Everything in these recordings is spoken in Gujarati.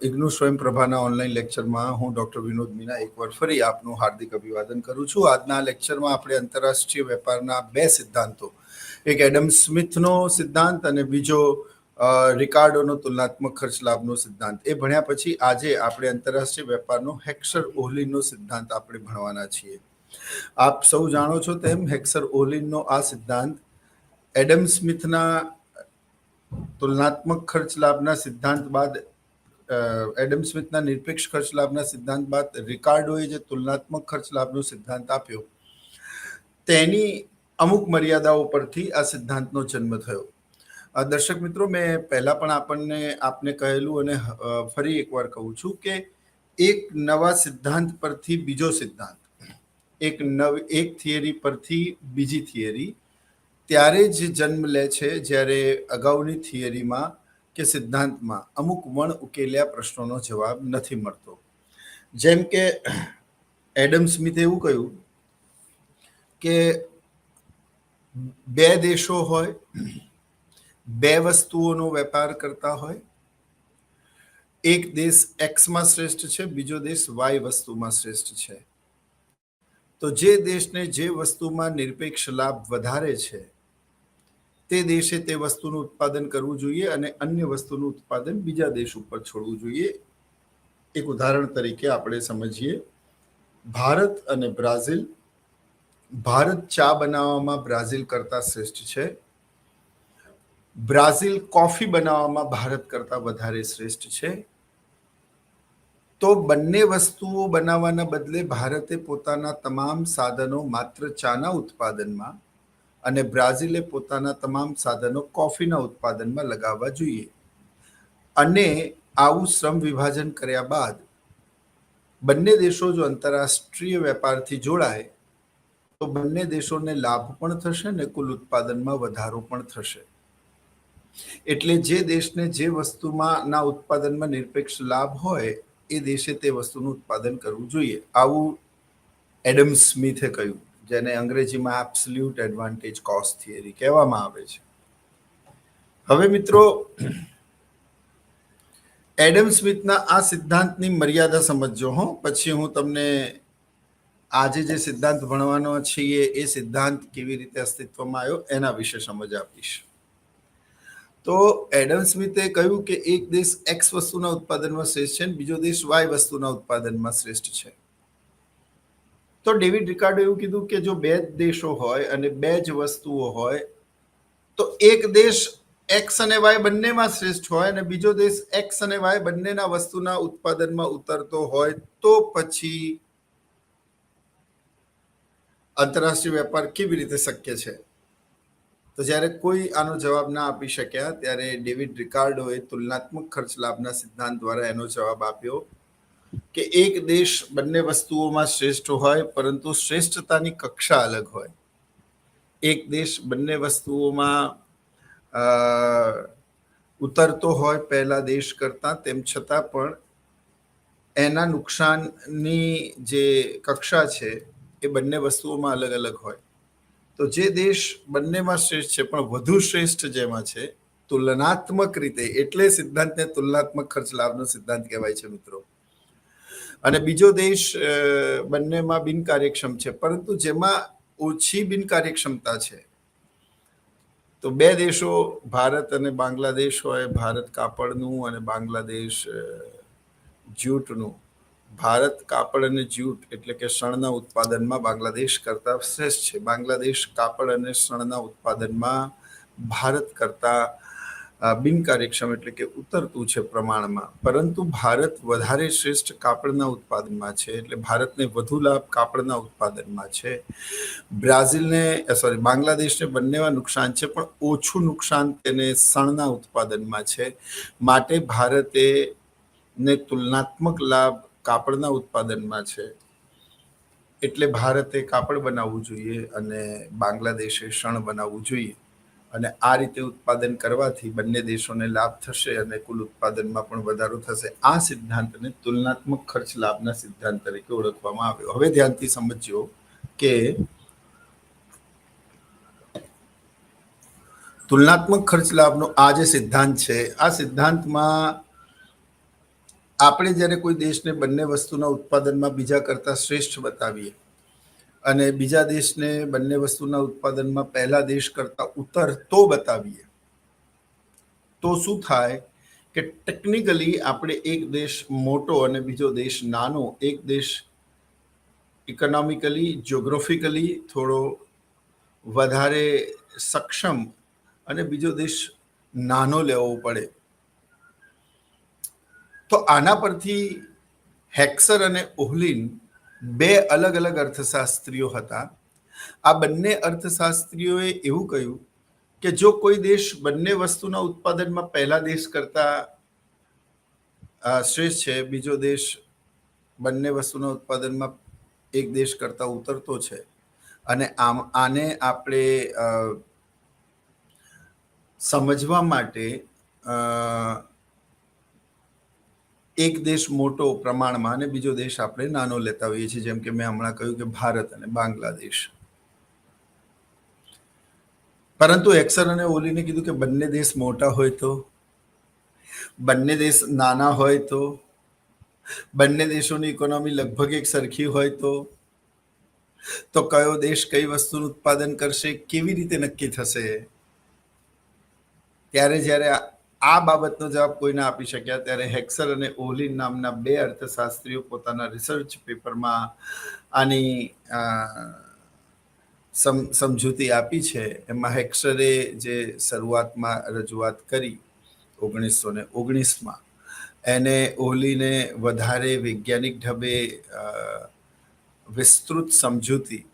ઇગ્નુ સ્વયંપ્રભાના ઓનલાઈન લેક્ચરમાં હું ડોક્ટર વિનોદ મીના એકવાર ફરી આપનું હાર્દિક અભિવાદન કરું છું. આજના લેક્ચરમાં આપણે આંતરરાષ્ટ્રીય વેપારના બે સિદ્ધાંતો, એક એડમ સ્મિથનો સિદ્ધાંત અને બીજો રિકાર્ડોનો તુલનાત્મક ખર્ચ લાભનો સિદ્ધાંત, એ ભણ્યા પછી આજે આપણે આંતરરાષ્ટ્રીય વેપારનો હેક્સર ઓહલીનો સિદ્ધાંત આપણે ભણવાના છીએ. આપ સૌ જાણો છો તેમ હેક્સર ઓહલીનો આ સિદ્ધાંત એડમ સ્મિથના તુલનાત્મક ખર્ચ લાભના સિદ્ધાંત બાદ, એડમ સ્મિથના નિરપેક્ષ ખર્ચ લાભના સિદ્ધાંત બાદ રિકાર્ડોએ જે તુલનાત્મક ખર્ચ લાભનો સિદ્ધાંત આપ્યો તેની અમુક મર્યાદાઓ પરથી આ સિદ્ધાંતનો જન્મ થયો. દર્શક મિત્રો, મેં પહેલા પણ આપને કહેલું અને ફરી એકવાર કહું છું કે એક નવા સિદ્ધાંત પરથી બીજો સિદ્ધાંત, એક થિયરી પરથી બીજી થિયરી ત્યારે જ જન્મ લે છે જ્યારે અગાઉની થિયરીમાં કે સિદ્ધાંતમાં અમુક વણ ઉકેલ્યા પ્રશ્નોનો જવાબ નથી મળતો. જેમ કે એડમ સ્મિથે એવું કહ્યું કે બે દેશો હોય, બે વસ્તુઓનો વેપાર કરતા હોય, એક દેશ એક્સમાં શ્રેષ્ઠ છે, બીજો દેશ વાય વસ્તુમાં શ્રેષ્ઠ છે, તો જે દેશને જે વસ્તુમાં નિરપેક્ષ લાભ વધારે છે તે દેશે તે વસ્તુનું ઉત્પાદન કરવું જોઈએ અને અન્ય વસ્તુનું ઉત્પાદન બીજા દેશ ઉપર છોડવું જોઈએ. એક ઉદાહરણ તરીકે આપણે સમજીએ ભારત અને બ્રાઝિલ. ભારત ચા બનાવવામાં બ્રાઝિલ કરતા શ્રેષ્ઠ છે, બ્રાઝિલ કોફી બનાવવામાં ભારત કરતા વધારે શ્રેષ્ઠ છે. તો બંને વસ્તુઓ બનાવવાના બદલે ભારતે પોતાના તમામ સાધનો માત્ર ચાના ઉત્પાદનમાં અને બ્રાઝિલે પોતાના તમામ સાધનો કોફીના ઉત્પાદનમાં લગાવવા જોઈએ. અને આવું શ્રમ વિભાજન કર્યા બાદ બંને દેશો જો આંતરરાષ્ટ્રીય વેપારથી જોડાય તો બંને દેશોને લાભ પણ થશે ને કુલ ઉત્પાદનમાં વધારો પણ થશે. એટલે જે દેશને જે વસ્તુમાં ના ઉત્પાદનમાં નિરપેક્ષ લાભ હોય એ દેશે તે વસ્તુનું ઉત્પાદન કરવું જોઈએ. આવું એડમ સ્મિથે કહ્યું, જેને અંગ્રેજીમાં એબ્સોલ્યુટ એડવાન્ટેજ કોસ્ટ થિયરી કહેવામાં આવે છે. હવે મિત્રો, એડમ સ્મિથના આ સિદ્ધાંતની મર્યાદા સમજજો હો, પછી હું તમને આજે જે સિદ્ધાંત ભણવાનો છીએ એ સિદ્ધાંત કેવી રીતે અસ્તિત્વમાં આવ્યો એના વિશે સમજ આપીશ. તો એડમ સ્મિથે કહ્યું કે એક દેશ એક્સ વસ્તુના ઉત્પાદનમાં શ્રેષ્ઠ છે અને બીજો દેશ વાય વસ્તુના ઉત્પાદનમાં શ્રેષ્ઠ છે. તો ડેવિડ રિકાર્ડો એવું કીધું કે જો બે દેશો હોય અને બે જ વસ્તુઓ હોય તો એક દેશ એક્સ અને વાય બંનેમાં શ્રેષ્ઠ હોય અને બીજો દેશ એક્સ અને વાય બંનેના વસ્તુના ઉત્પાદનમાં ઉતરતો હોય તો પછી આંતરરાષ્ટ્રીય વેપાર કેવી રીતે શક્ય છે? તો જ્યારે કોઈ આનો જવાબ ના આપી શક્યા ત્યારે ડેવિડ રિકાર્ડોએ તુલનાત્મક ખર્ચ લાભના સિદ્ધાંત દ્વારા એનો જવાબ આપ્યો કે એક દેશ બંને વસ્તુઓમાં શ્રેષ્ઠ હોય પરંતુ શ્રેષ્ઠતાની કક્ષા અલગ હોય. એક દેશ બંને વસ્તુઓમાં ઉતરતો હોય પહેલા દેશ કરતા, તેમ છતાં પણ એના નુકસાનની જે કક્ષા છે એ બંને વસ્તુઓમાં અલગ અલગ હોય. તો જે દેશ બંનેમાં શ્રેષ્ઠ છે પણ વધુ શ્રેષ્ઠ જેમાં છે તુલનાત્મક રીતે, એટલે સિદ્ધાંતને તુલનાત્મક ખર્ચ લાભનો સિદ્ધાંત કહેવાય છે મિત્રો. અને બીજો દેશ બંનેમાં બિનકાર્યક્ષમ છે પરંતુ જેમાં ઓછી બિનકાર્યક્ષમતા છે. તો બે દેશો ભારત અને બાંગ્લાદેશ હોય, ભારત કાપડનું અને બાંગ્લાદેશ જ્યુટનું. ભારત કાપડ અને જ્યુટ એટલે કે શણના ઉત્પાદનમાં બાંગ્લાદેશ કરતા શ્રેષ્ઠ છે, બાંગ્લાદેશ કાપડ અને શણના ઉત્પાદનમાં ભારત કરતા બિનકાર્યક્ષમ એટલે કે ઉતરતું છે પ્રમાણમાં, પરંતુ ભારત વધારે શ્રેષ્ઠ કાપડના ઉત્પાદનમાં છે એટલે ભારતને વધુ લાભ કાપડના ઉત્પાદનમાં છે. બાંગ્લાદેશને બંનેમાં નુકસાન છે પણ ઓછું નુકસાન તેને શણના ઉત્પાદનમાં છે. માટે ભારતે ને તુલનાત્મક લાભ કાપડના ઉત્પાદનમાં છે એટલે ભારતે કાપડ બનાવવું જોઈએ અને બાંગ્લાદેશે શણ બનાવવું જોઈએ. અને આ રીતે ઉત્પાદન કરવાથી બંને દેશોને લાભ થશે અને કુલ ઉત્પાદનમાં પણ વધારો થશે. આ સિદ્ધાંતને તુલનાત્મક ખર્ચ લાભના સિદ્ધાંત તરીકે ઓળખવામાં આવ્યો. હવે ધ્યાનથી સમજજો કે તુલનાત્મક ખર્ચ લાભનો આ જે સિદ્ધાંત છે, આ સિદ્ધાંતમાં આપણે જ્યારે કોઈ દેશને બંને વસ્તુના ઉત્પાદનમાં બીજા કરતાં શ્રેષ્ઠ બતાવીએ અને બીજા દેશને બંને વસ્તુના ઉત્પાદનમાં પહેલા દેશ કરતાં ઉતરતો બતાવીએ તો શું થાય કે ટેકનિકલી આપણે એક દેશ મોટો અને બીજો દેશ નાનો, એક દેશ ઇકોનોમિકલી, જ્યોગ્રાફિકલી થોડો વધારે સક્ષમ અને બીજો દેશ નાનો લેવો પડે. તો આના પરથી હેક્સર અને ઓહલિન બે અલગ અલગ અર્થશાસ્ત્રીઓ હતા. આ બંને અર્થશાસ્ત્રીઓએ એવું કહ્યું કે જો કોઈ દેશ બંને વસ્તુના ઉત્પાદનમાં પહેલા દેશ કરતા શ્રેષ્ઠ છે, બીજો દેશ બંને વસ્તુના ઉત્પાદનમાં એક દેશ કરતા ઉતરતો છે, અને આને આપણે સમજવા માટે એક દેશ મોટો પ્રમાણમાં અને બીજો દેશ આપણે નાનો લેતા હોઈએ છીએ, જેમ કે મેં હમણાં કહ્યું કે ભારત અને બાંગ્લાદેશ. પરંતુ હેક્સર અને ઓહલિને કીધું કે બંને દેશ મોટા હોય તો, બંને દેશ નાના હોય તો, બંને દેશોની ઇકોનોમી લગભગ એક સરખી હોય તો કયો દેશ કઈ વસ્તુનું ઉત્પાદન કરશે કેવી રીતે નક્કી થશે? ત્યારે જ્યારે આ બાબતનો જવાબ કોઈને આપી શક્યા ત્યારે હેક્સર અને ઓહલિન નામના બે અર્થશાસ્ત્રીઓ પોતાના રિસર્ચ પેપરમાં આની સમજૂતી આપી છે. એમાં હેક્સરે જે શરૂઆતમાં રજૂઆત કરી 1919માં, એને ઓહલિને વધારે વૈજ્ઞાનિક ઢબે વિસ્તૃત સમજૂતી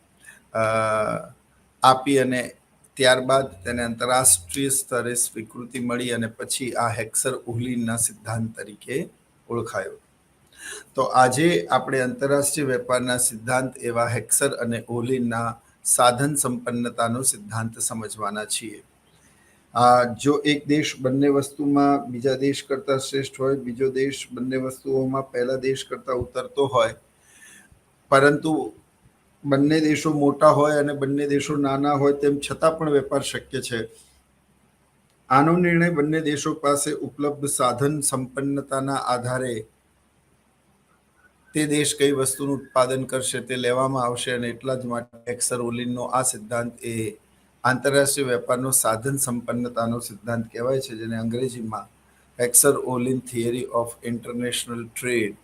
આપી અને ત્યારબાદ તેને આંતરરાષ્ટ્રીય સ્તરે સ્વીકૃતિ મળી અને પછી આ હેક્સર ઓહલિનના સિદ્ધાંત તરીકે ઓળખાયો. તો આજે આપણે આંતરરાષ્ટ્રીય વેપારના સિદ્ધાંત એવા હેક્સર અને ઓહલિનના સાધન સંપન્નતાનો સિદ્ધાંત સમજવાના છીએ. જો એક દેશ બંને વસ્તુમાં બીજા દેશ કરતાં શ્રેષ્ઠ હોય, બીજો દેશ બંને વસ્તુઓમાં પહેલા દેશ કરતાં ઉતરતો હોય, પરંતુ બંને દેશો મોટા હોય અને બંને દેશો નાના હોય તેમ છતાં પણ વેપાર શક્ય છે. આનો નિર્ણય બંને દેશો પાસે ઉપલબ્ધ સાધન સંપન્નતાના આધારે તે દેશ કઈ વસ્તુનું ઉત્પાદન કરશે તે લેવામાં આવશે. અને એટલા જ માટે હેક્સર ઓહલિનનો આ સિદ્ધાંત એ આંતરરાષ્ટ્રીય વેપારનો સાધન સંપન્નતાનો સિદ્ધાંત કહેવાય છે, જેને અંગ્રેજીમાં Heckscher Ohlin theory of international trade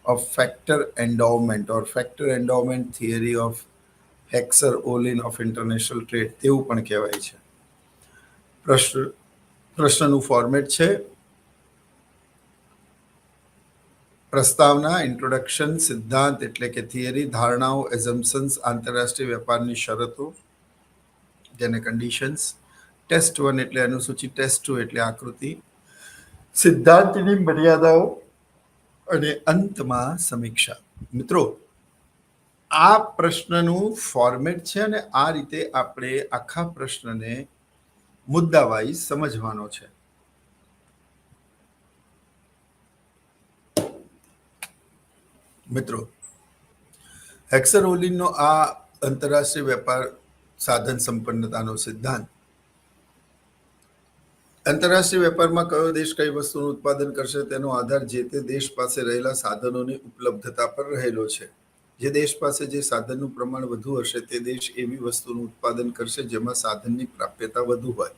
of factor endowment or factor endowment theory of Heckscher Ohlin of international trade તેવું પણ કહેવાય છે. પ્રશ્નનું ફોર્મેટ છે પ્રસ્તાવના, ઇન્ટ્રોડક્શન, સિદ્ધાંત એટલે કે થિયરી, ધારણાઓ, એઝમ્પશન્સ, આંતરરાષ્ટ્રીય વેપારની શરતો જેને કન્ડિશન્સ, ટેસ્ટ 1 એટલે અનુસૂચિ, ટેસ્ટ 2 એટલે આકૃતિ, સિદ્ધાંતની મર્યાદાઓ અને અંતમાં સમીક્ષા. મિત્રો, આ પ્રશ્નનું ફોર્મેટ છે અને આ રીતે આપણે આખા પ્રશ્નને મુદ્દાવાઇઝ સમજવાનો છે. મિત્રો, હેક્સર ઓહલિનનો આ આંતરરાષ્ટ્રીય વેપાર સાધન સંપન્નતાનો સિદ્ધાંત આંતરરાષ્ટ્રીય વેપારમાં કયો દેશ કઈ વસ્તુનું ઉત્પાદન કરશે તેનો આધાર જે તે દેશ પાસે રહેલા સાધનોની ઉપલબ્ધતા પર રહેલો છે. જે દેશ પાસે જે સાધનનું પ્રમાણ વધુ હશે તે દેશ એવી વસ્તુનું ઉત્પાદન કરશે જેમાં સાધનની પ્રાપ્યતા વધુ હોય.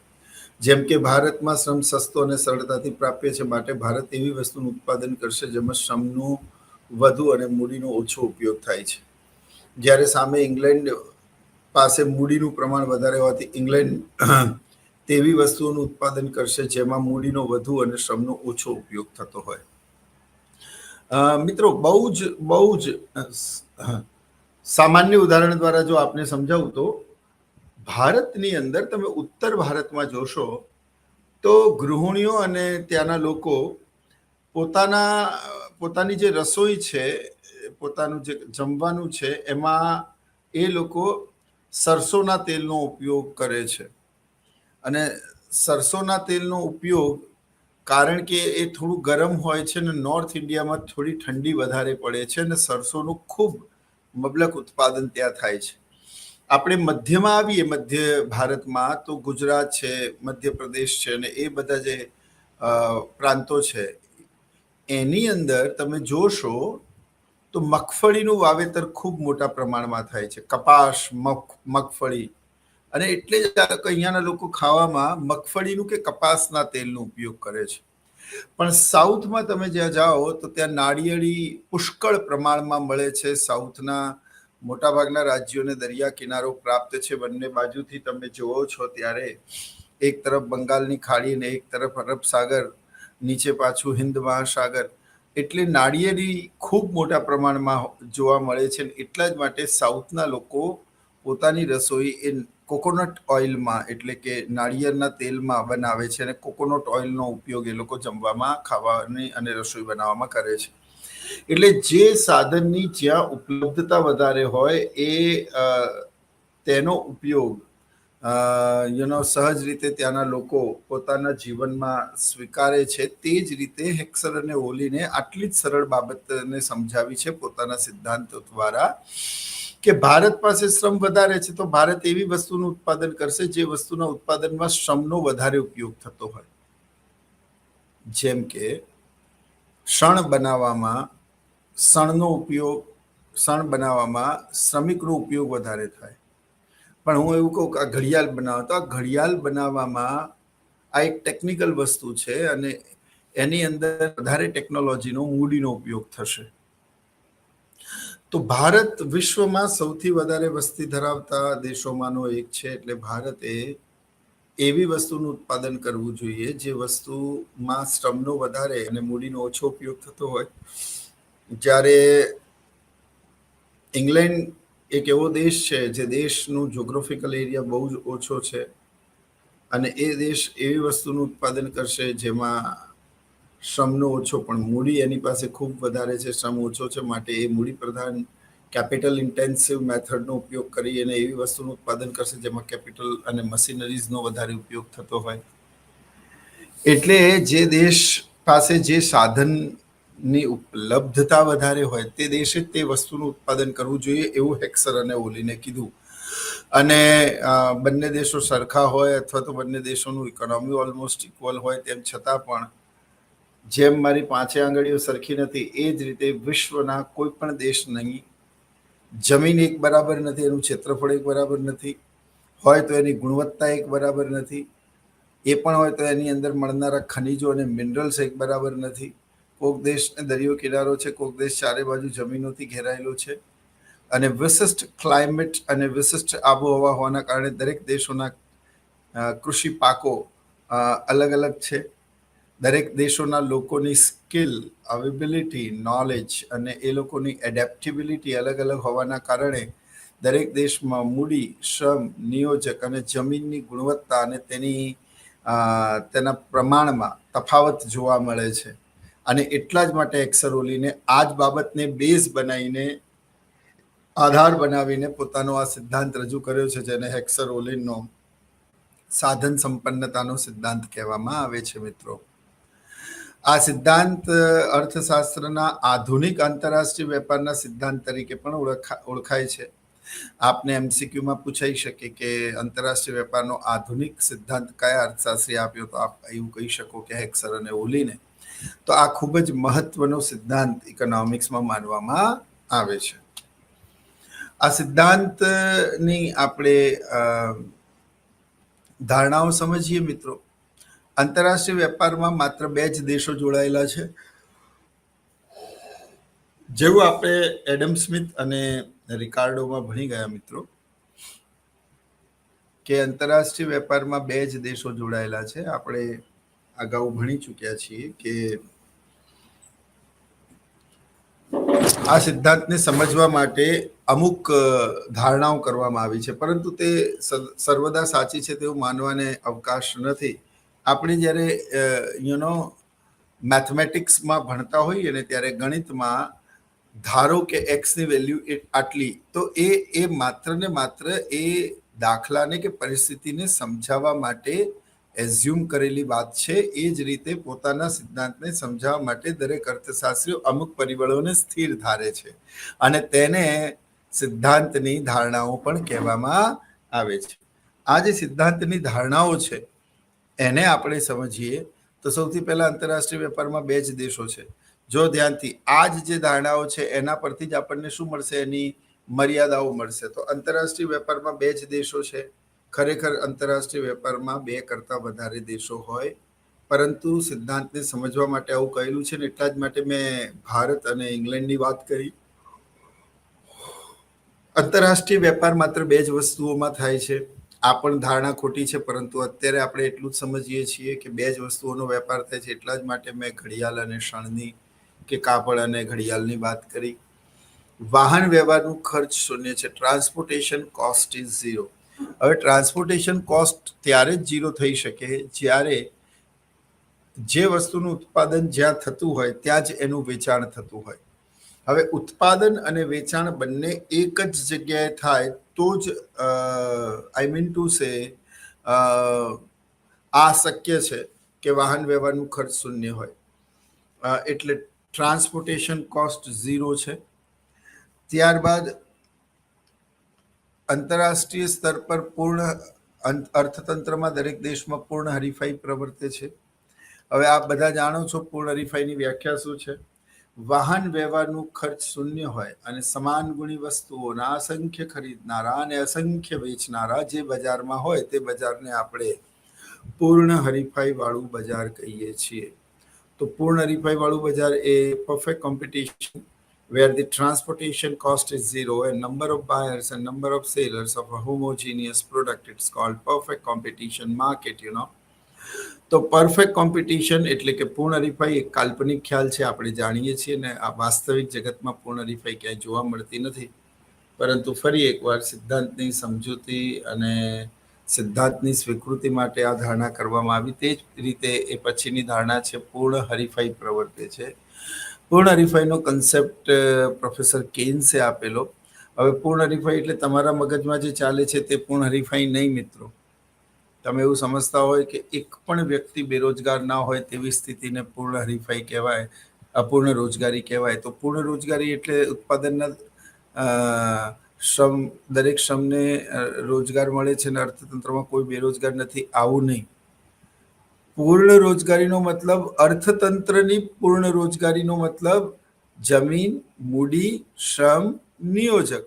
જેમ કે ભારતમાં શ્રમ સસ્તો અને સરળતાથી પ્રાપ્ય છે, માટે ભારત એવી વસ્તુનું ઉત્પાદન કરશે જેમાં શ્રમનો વધુ અને મૂડીનો ઓછો ઉપયોગ થાય છે. જ્યારે સામે ઇંગ્લેન્ડ પાસે મૂડીનું પ્રમાણ વધારે હોવાથી ઇંગ્લેન્ડ તેવી વસ્તુઓનું ઉત્પાદન કરશે જેમાં મૂડીનો વધુ અને શ્રમનો ઓછો ઉપયોગ થતો હોય. મિત્રો, બહુ જ સામાન્ય ઉદાહરણ દ્વારા જો આપને સમજાવું તો ભારતની અંદર તમે ઉત્તર ભારતમાં જોશો તો ગૃહિણીઓ અને ત્યાંના લોકો પોતાની જે રસોઈ છે, પોતાનું જે જમવાનું છે, એમાં એ લોકો સરસોના તેલનો ઉપયોગ કરે છે. અને સરસોના તેલનો ઉપયોગ કારણ કે એ થોડું ગરમ હોય છે ને નોર્થ ઇન્ડિયામાં થોડી ઠંડી વધારે પડે છે અને સરસોનું ખૂબ મબલક ઉત્પાદન ત્યાં થાય છે. આપણે મધ્યમાં આવીએ, મધ્ય ભારતમાં તો ગુજરાત છે, મધ્યપ્રદેશ છે અને એ બધા જે પ્રાંતો છે એની અંદર તમે જોશો તો મગફળીનું વાવેતર ખૂબ મોટા પ્રમાણમાં થાય છે, કપાસ, મગફળી. અને એટલે જ અહીંયાના લોકો ખાવામાં મગફળીનું કે કપાસના તેલનો ઉપયોગ કરે છે. પણ સાઉથમાં તમે જ્યાં જાઓ તો ત્યાં નાળિયેરી પુષ્કળ પ્રમાણમાં મળે છે. સાઉથના મોટાભાગના રાજ્યોને દરિયા કિનારો પ્રાપ્ત છે. બંને બાજુથી તમે જુઓ છો ત્યારે એક તરફ બંગાળની ખાડી ને એક તરફ અરબ સાગર, નીચે પાછું હિન્દ મહાસાગર. એટલે નાળિયેરી ખૂબ મોટા પ્રમાણમાં જોવા મળે છે. એટલા જ માટે સાઉથના લોકો પોતાની રસોઈ એ કોકોનટ ઓઇલમાં, એટલે કે નાળિયેરના તેલમાં બનાવે છે. અને કોકોનટ ઓઇલનો ઉપયોગ એ લોકો જમવામાં, ખાવાની અને રસોઈ બનાવવામાં કરે છે. એટલે જે સાધનની જ્યાં ઉપલબ્ધતા વધારે હોય એ તેનો ઉપયોગ સહજ રીતે ત્યાંના લોકો પોતાના જીવનમાં સ્વીકારે છે. તે જ રીતે હેક્સર અને ઓલીને આટલી જ સરળ બાબતને સમજાવી છે પોતાના સિદ્ધાંતો દ્વારા કે ભારત પાસે શ્રમ વધારે છે તો ભારત એવી વસ્તુનું ઉત્પાદન કરશે જે વસ્તુના ઉત્પાદનમાં શ્રમનો વધારે ઉપયોગ થતો હોય. જેમ કે શણ બનાવવામાં શ્રમિકનો ઉપયોગ વધારે થાય. પણ હું એવું કહું કે આ ઘડિયાળ બનાવો તો આ ઘડિયાળ બનાવવામાં આ એક ટેકનિકલ વસ્તુ છે અને એની અંદર વધારે ટેકનોલોજીનો, મૂડીનો ઉપયોગ થશે. તો ભારત વિશ્વમાં સૌથી વધારે વસ્તી ધરાવતા દેશોમાંનો એક છે. એટલે ભારતે એવી વસ્તુનું ઉત્પાદન કરવું જોઈએ જે વસ્તુમાં શ્રમનો વધારે અને મૂડીનો ઓછો ઉપયોગ થતો હોય. જ્યારે ઇંગ્લેન્ડ એક એવો દેશ છે જે દેશનું જોગ્રાફિકલ એરિયા બહુ જ ઓછો છે અને એ દેશ એવી વસ્તુનું ઉત્પાદન કરશે જેમાં શ્રમનો ઓછો પણ મૂડી એની પાસે ખૂબ વધારે છે, શ્રમ ઓછો છે, માટે એ મૂડી પ્રધાન કેપિટલ ઇન્ટેન્સિવ મેથડનો ઉપયોગ કરી અને એવી વસ્તુનું ઉત્પાદન કરશે જેમાં કેપિટલ અને મશીનરીઝનો વધારે ઉપયોગ થતો હોય. એટલે જે દેશ પાસે જે સાધનની ઉપલબ્ધતા વધારે હોય તે દેશે તે વસ્તુનું ઉત્પાદન કરવું જોઈએ, એવું હેક્સર અને ઓલીને કીધું. અને બંને દેશો સરખા હોય અથવા તો બંને દેશોનું ઇકોનોમી ઓલમોસ્ટ ઇક્વલ હોય તેમ છતાં પણ જેમ મારી પાંચે આંગળીઓ સરખી નથી એ જ રીતે વિશ્વના કોઈ પણ દેશની જમીન એક બરાબર નથી, એનું ક્ષેત્રફળ એક બરાબર નથી હોય તો એની ગુણવત્તા એક બરાબર નથી. એ પણ હોય તો એની અંદર મળનારા ખનિજો અને મિનરલ્સ એક બરાબર નથી. કોઈક દેશને દરિયો કિનારો છે, કોઈક દેશ ચારે બાજુ જમીનોથી ઘેરાયેલો છે અને વિશિષ્ટ ક્લાઇમેટ અને વિશિષ્ટ આબોહવા હોવાના કારણે દરેક દેશોના કૃષિ પાકો અલગ અલગ છે. દરેક દેશોના લોકોની સ્કિલ, અવેબિલિટી, નોલેજ અને એ લોકોની એડેપ્ટેબિલિટી અલગ અલગ હોવાના કારણે દરેક દેશમાં મૂડી, શ્રમ, નિયોજક અને જમીનની ગુણવત્તા અને તેના પ્રમાણમાં તફાવત જોવા મળે છે. અને એટલા જ માટે હેક્સર ઓલીને આ જ બાબતને બેઝ બનાવીને, આધાર બનાવીને પોતાનો આ સિદ્ધાંત રજૂ કર્યો છે જેને હેક્સર ઓલીનો સાધન સંપન્નતાનો સિદ્ધાંત કહેવામાં આવે છે. મિત્રો, આ સિદ્ધાંત અર્થશાસ્ત્રના આધુનિક આંતરરાષ્ટ્રીય વેપારના સિદ્ધાંત તરીકે પણ ઓળખાય છે. આપને એમસીક્યુમાં પૂછાઈ શકે કે આંતરરાષ્ટ્રીય વેપારનો આધુનિક સિદ્ધાંત કયા અર્થશાસ્ત્રી આપ્યો, તો આપ એવું કહી શકો કે હેક્સર અને ઓલીને. તો આ ખૂબ જ મહત્વનો સિદ્ધાંત ઇકોનોમિક્સમાં માનવામાં આવે છે. આ સિદ્ધાંતની આપણે ધારણાઓ સમજીએ. મિત્રો, આંતરરાષ્ટ્રીય વેપારમાં માત્ર બે જ દેશો જોડાયેલા છે. જેવું આપણે એડમ સ્મિથ અને રિકાર્ડોમાં ભણી ગયા મિત્રો કે આંતરરાષ્ટ્રીય વેપારમાં બે જ દેશો જોડાયેલા છે. આપણે અગાઉ ભણી ચૂક્યા છીએ કે આ સિદ્ધાંતને સમજવા માટે અમુક ધારણાઓ કરવામાં આવી છે, પરંતુ તે સર્વદા સાચી છે તેવું માનવાને અવકાશ નથી. આપણે જ્યારે મેથમેટિક્સમાં ભણતા હોઈએ ને ત્યારે ગણિતમાં ધારો કે એક્સની વેલ્યુ આટલી, તો એ માત્ર ને માત્ર એ દાખલાને કે પરિસ્થિતિને સમજાવવા માટે એઝ્યુમ કરેલી વાત છે. એ જ રીતે પોતાના સિદ્ધાંતને સમજાવવા માટે દરેક અર્થશાસ્ત્રીઓ અમુક પરિબળોને સ્થિર ધારે છે અને તેને સિદ્ધાંતની ધારણાઓ પણ કહેવામાં આવે છે. આ જે સિદ્ધાંતની ધારણાઓ છે એને આપણે સમજીએ તો સૌથી પહેલા આંતરરાષ્ટ્રીય વેપારમાં બે જ દેશો છે. જો ધ્યાનથી આ જે ધારણાઓ છે એના પરથી જ આપણને શું મળશે, એની મર્યાદાઓ મળશે. તો આંતરરાષ્ટ્રીય વેપારમાં 2 જ દેશો છે. ખરેખર આંતરરાષ્ટ્રીય વેપારમાં 2 કરતાં વધારે દેશો હોય, પરંતુ સિદ્ધાંતને સમજવા માટે આવું કહેલું છે ને એટલા જ માટે મેં ભારત અને ઇંગ્લેન્ડની વાત કરી. આંતરરાષ્ટ્રીય વેપાર માત્ર 2 જ વસ્તુઓમાં થાય છે. આ પણ ધારણા ખોટી છે, પરંતુ અત્યારે આપણે એટલું જ સમજીએ છીએ કે 2 જ વસ્તુઓનો વેપાર થાય છે. એટલા જ માટે મેં ઘડિયાળ અને શણની કે કાપડ અને ઘડિયાળની વાત કરી. વાહન વ્યવહારનું ખર્ચ શૂન્ય છે. Transportation cost is 0. હવે ટ્રાન્સપોર્ટેશન કોસ્ટ ત્યારે જ 0 થઈ શકે જ્યારે જે વસ્તુનું ઉત્પાદન જ્યાં થતું હોય ત્યાં જ એનું વેચાણ થતું હોય. હવે ઉત્પાદન અને વેચાણ બંને એક જ જગ્યાએ થાય તો જ આઈ મીન ટુ સે આ શક્ય છે કે વાહન વ્યવહારનું ખર્ચ શૂન્ય હોય. એટલે ટ્રાન્સપોર્ટેશન કોસ્ટ 0 છે. ત્યારબાદ આંતરરાષ્ટ્રીય સ્તર પર પૂર્ણ અર્થતંત્રમાં દરેક દેશમાં પૂર્ણ હરીફાઈ પ્રવર્તે છે. હવે આપ બધા જાણો છો પૂર્ણ હરીફાઈની વ્યાખ્યા શું છે. વાહન વ્યવહારનું ખર્ચ શૂન્ય હોય અને સમાન ગુણી વસ્તુઓના અસંખ્ય ખરીદનારા અને અસંખ્ય વેચનારા જે બજારમાં હોય તે બજારને આપણે પૂર્ણ હરીફાઈ વાળું બજાર કહીએ છીએ. તો પૂર્ણ હરીફાઈ વાળું બજાર એ perfect competition where the transportation cost is 0 and number of buyers and number of sellers of a homogeneous product, it's called perfect competition market, તો પરફેક્ટ કોમ્પિટિશન એટલે કે પૂર્ણ હરીફાઈ એક કાલ્પનિક ખ્યાલ છે, આપણે જાણીએ છીએ ને આ વાસ્તવિક જગતમાં પૂર્ણ હરીફાઈ ક્યાંય જોવા મળતી નથી. પરંતુ ફરી એકવાર સિદ્ધાંતની સમજૂતી અને સિદ્ધાંતની સ્વીકૃતિ માટે આ ધારણા કરવામાં આવી. તે જ રીતે એ પછીની ધારણા છે પૂર્ણ હરીફાઈ પ્રવર્તે છે. પૂર્ણ હરીફાઈનો કન્સેપ્ટ પ્રોફેસર કેન્સે આપેલો. હવે પૂર્ણ હરીફાઈ એટલે તમારા મગજમાં જે ચાલે છે તે પૂર્ણ હરીફાઈ નહીં મિત્રો. તમે એવું સમજતા હોય કે એક પણ વ્યક્તિ બેરોજગાર ના હોય તેવી સ્થિતિને પૂર્ણ હરીફાઈ કહેવાય, અપૂર્ણ રોજગારી કહેવાય. તો પૂર્ણ રોજગારી એટલે ઉત્પાદનના શ્રમ, દરેક શ્રમને રોજગાર મળે છે અને અર્થતંત્રમાં કોઈ બેરોજગાર નથી, આવું નહીં. પૂર્ણ રોજગારીનો મતલબ અર્થતંત્રની પૂર્ણ રોજગારીનો મતલબ જમીન, મૂડી, શ્રમ, નિયોજક.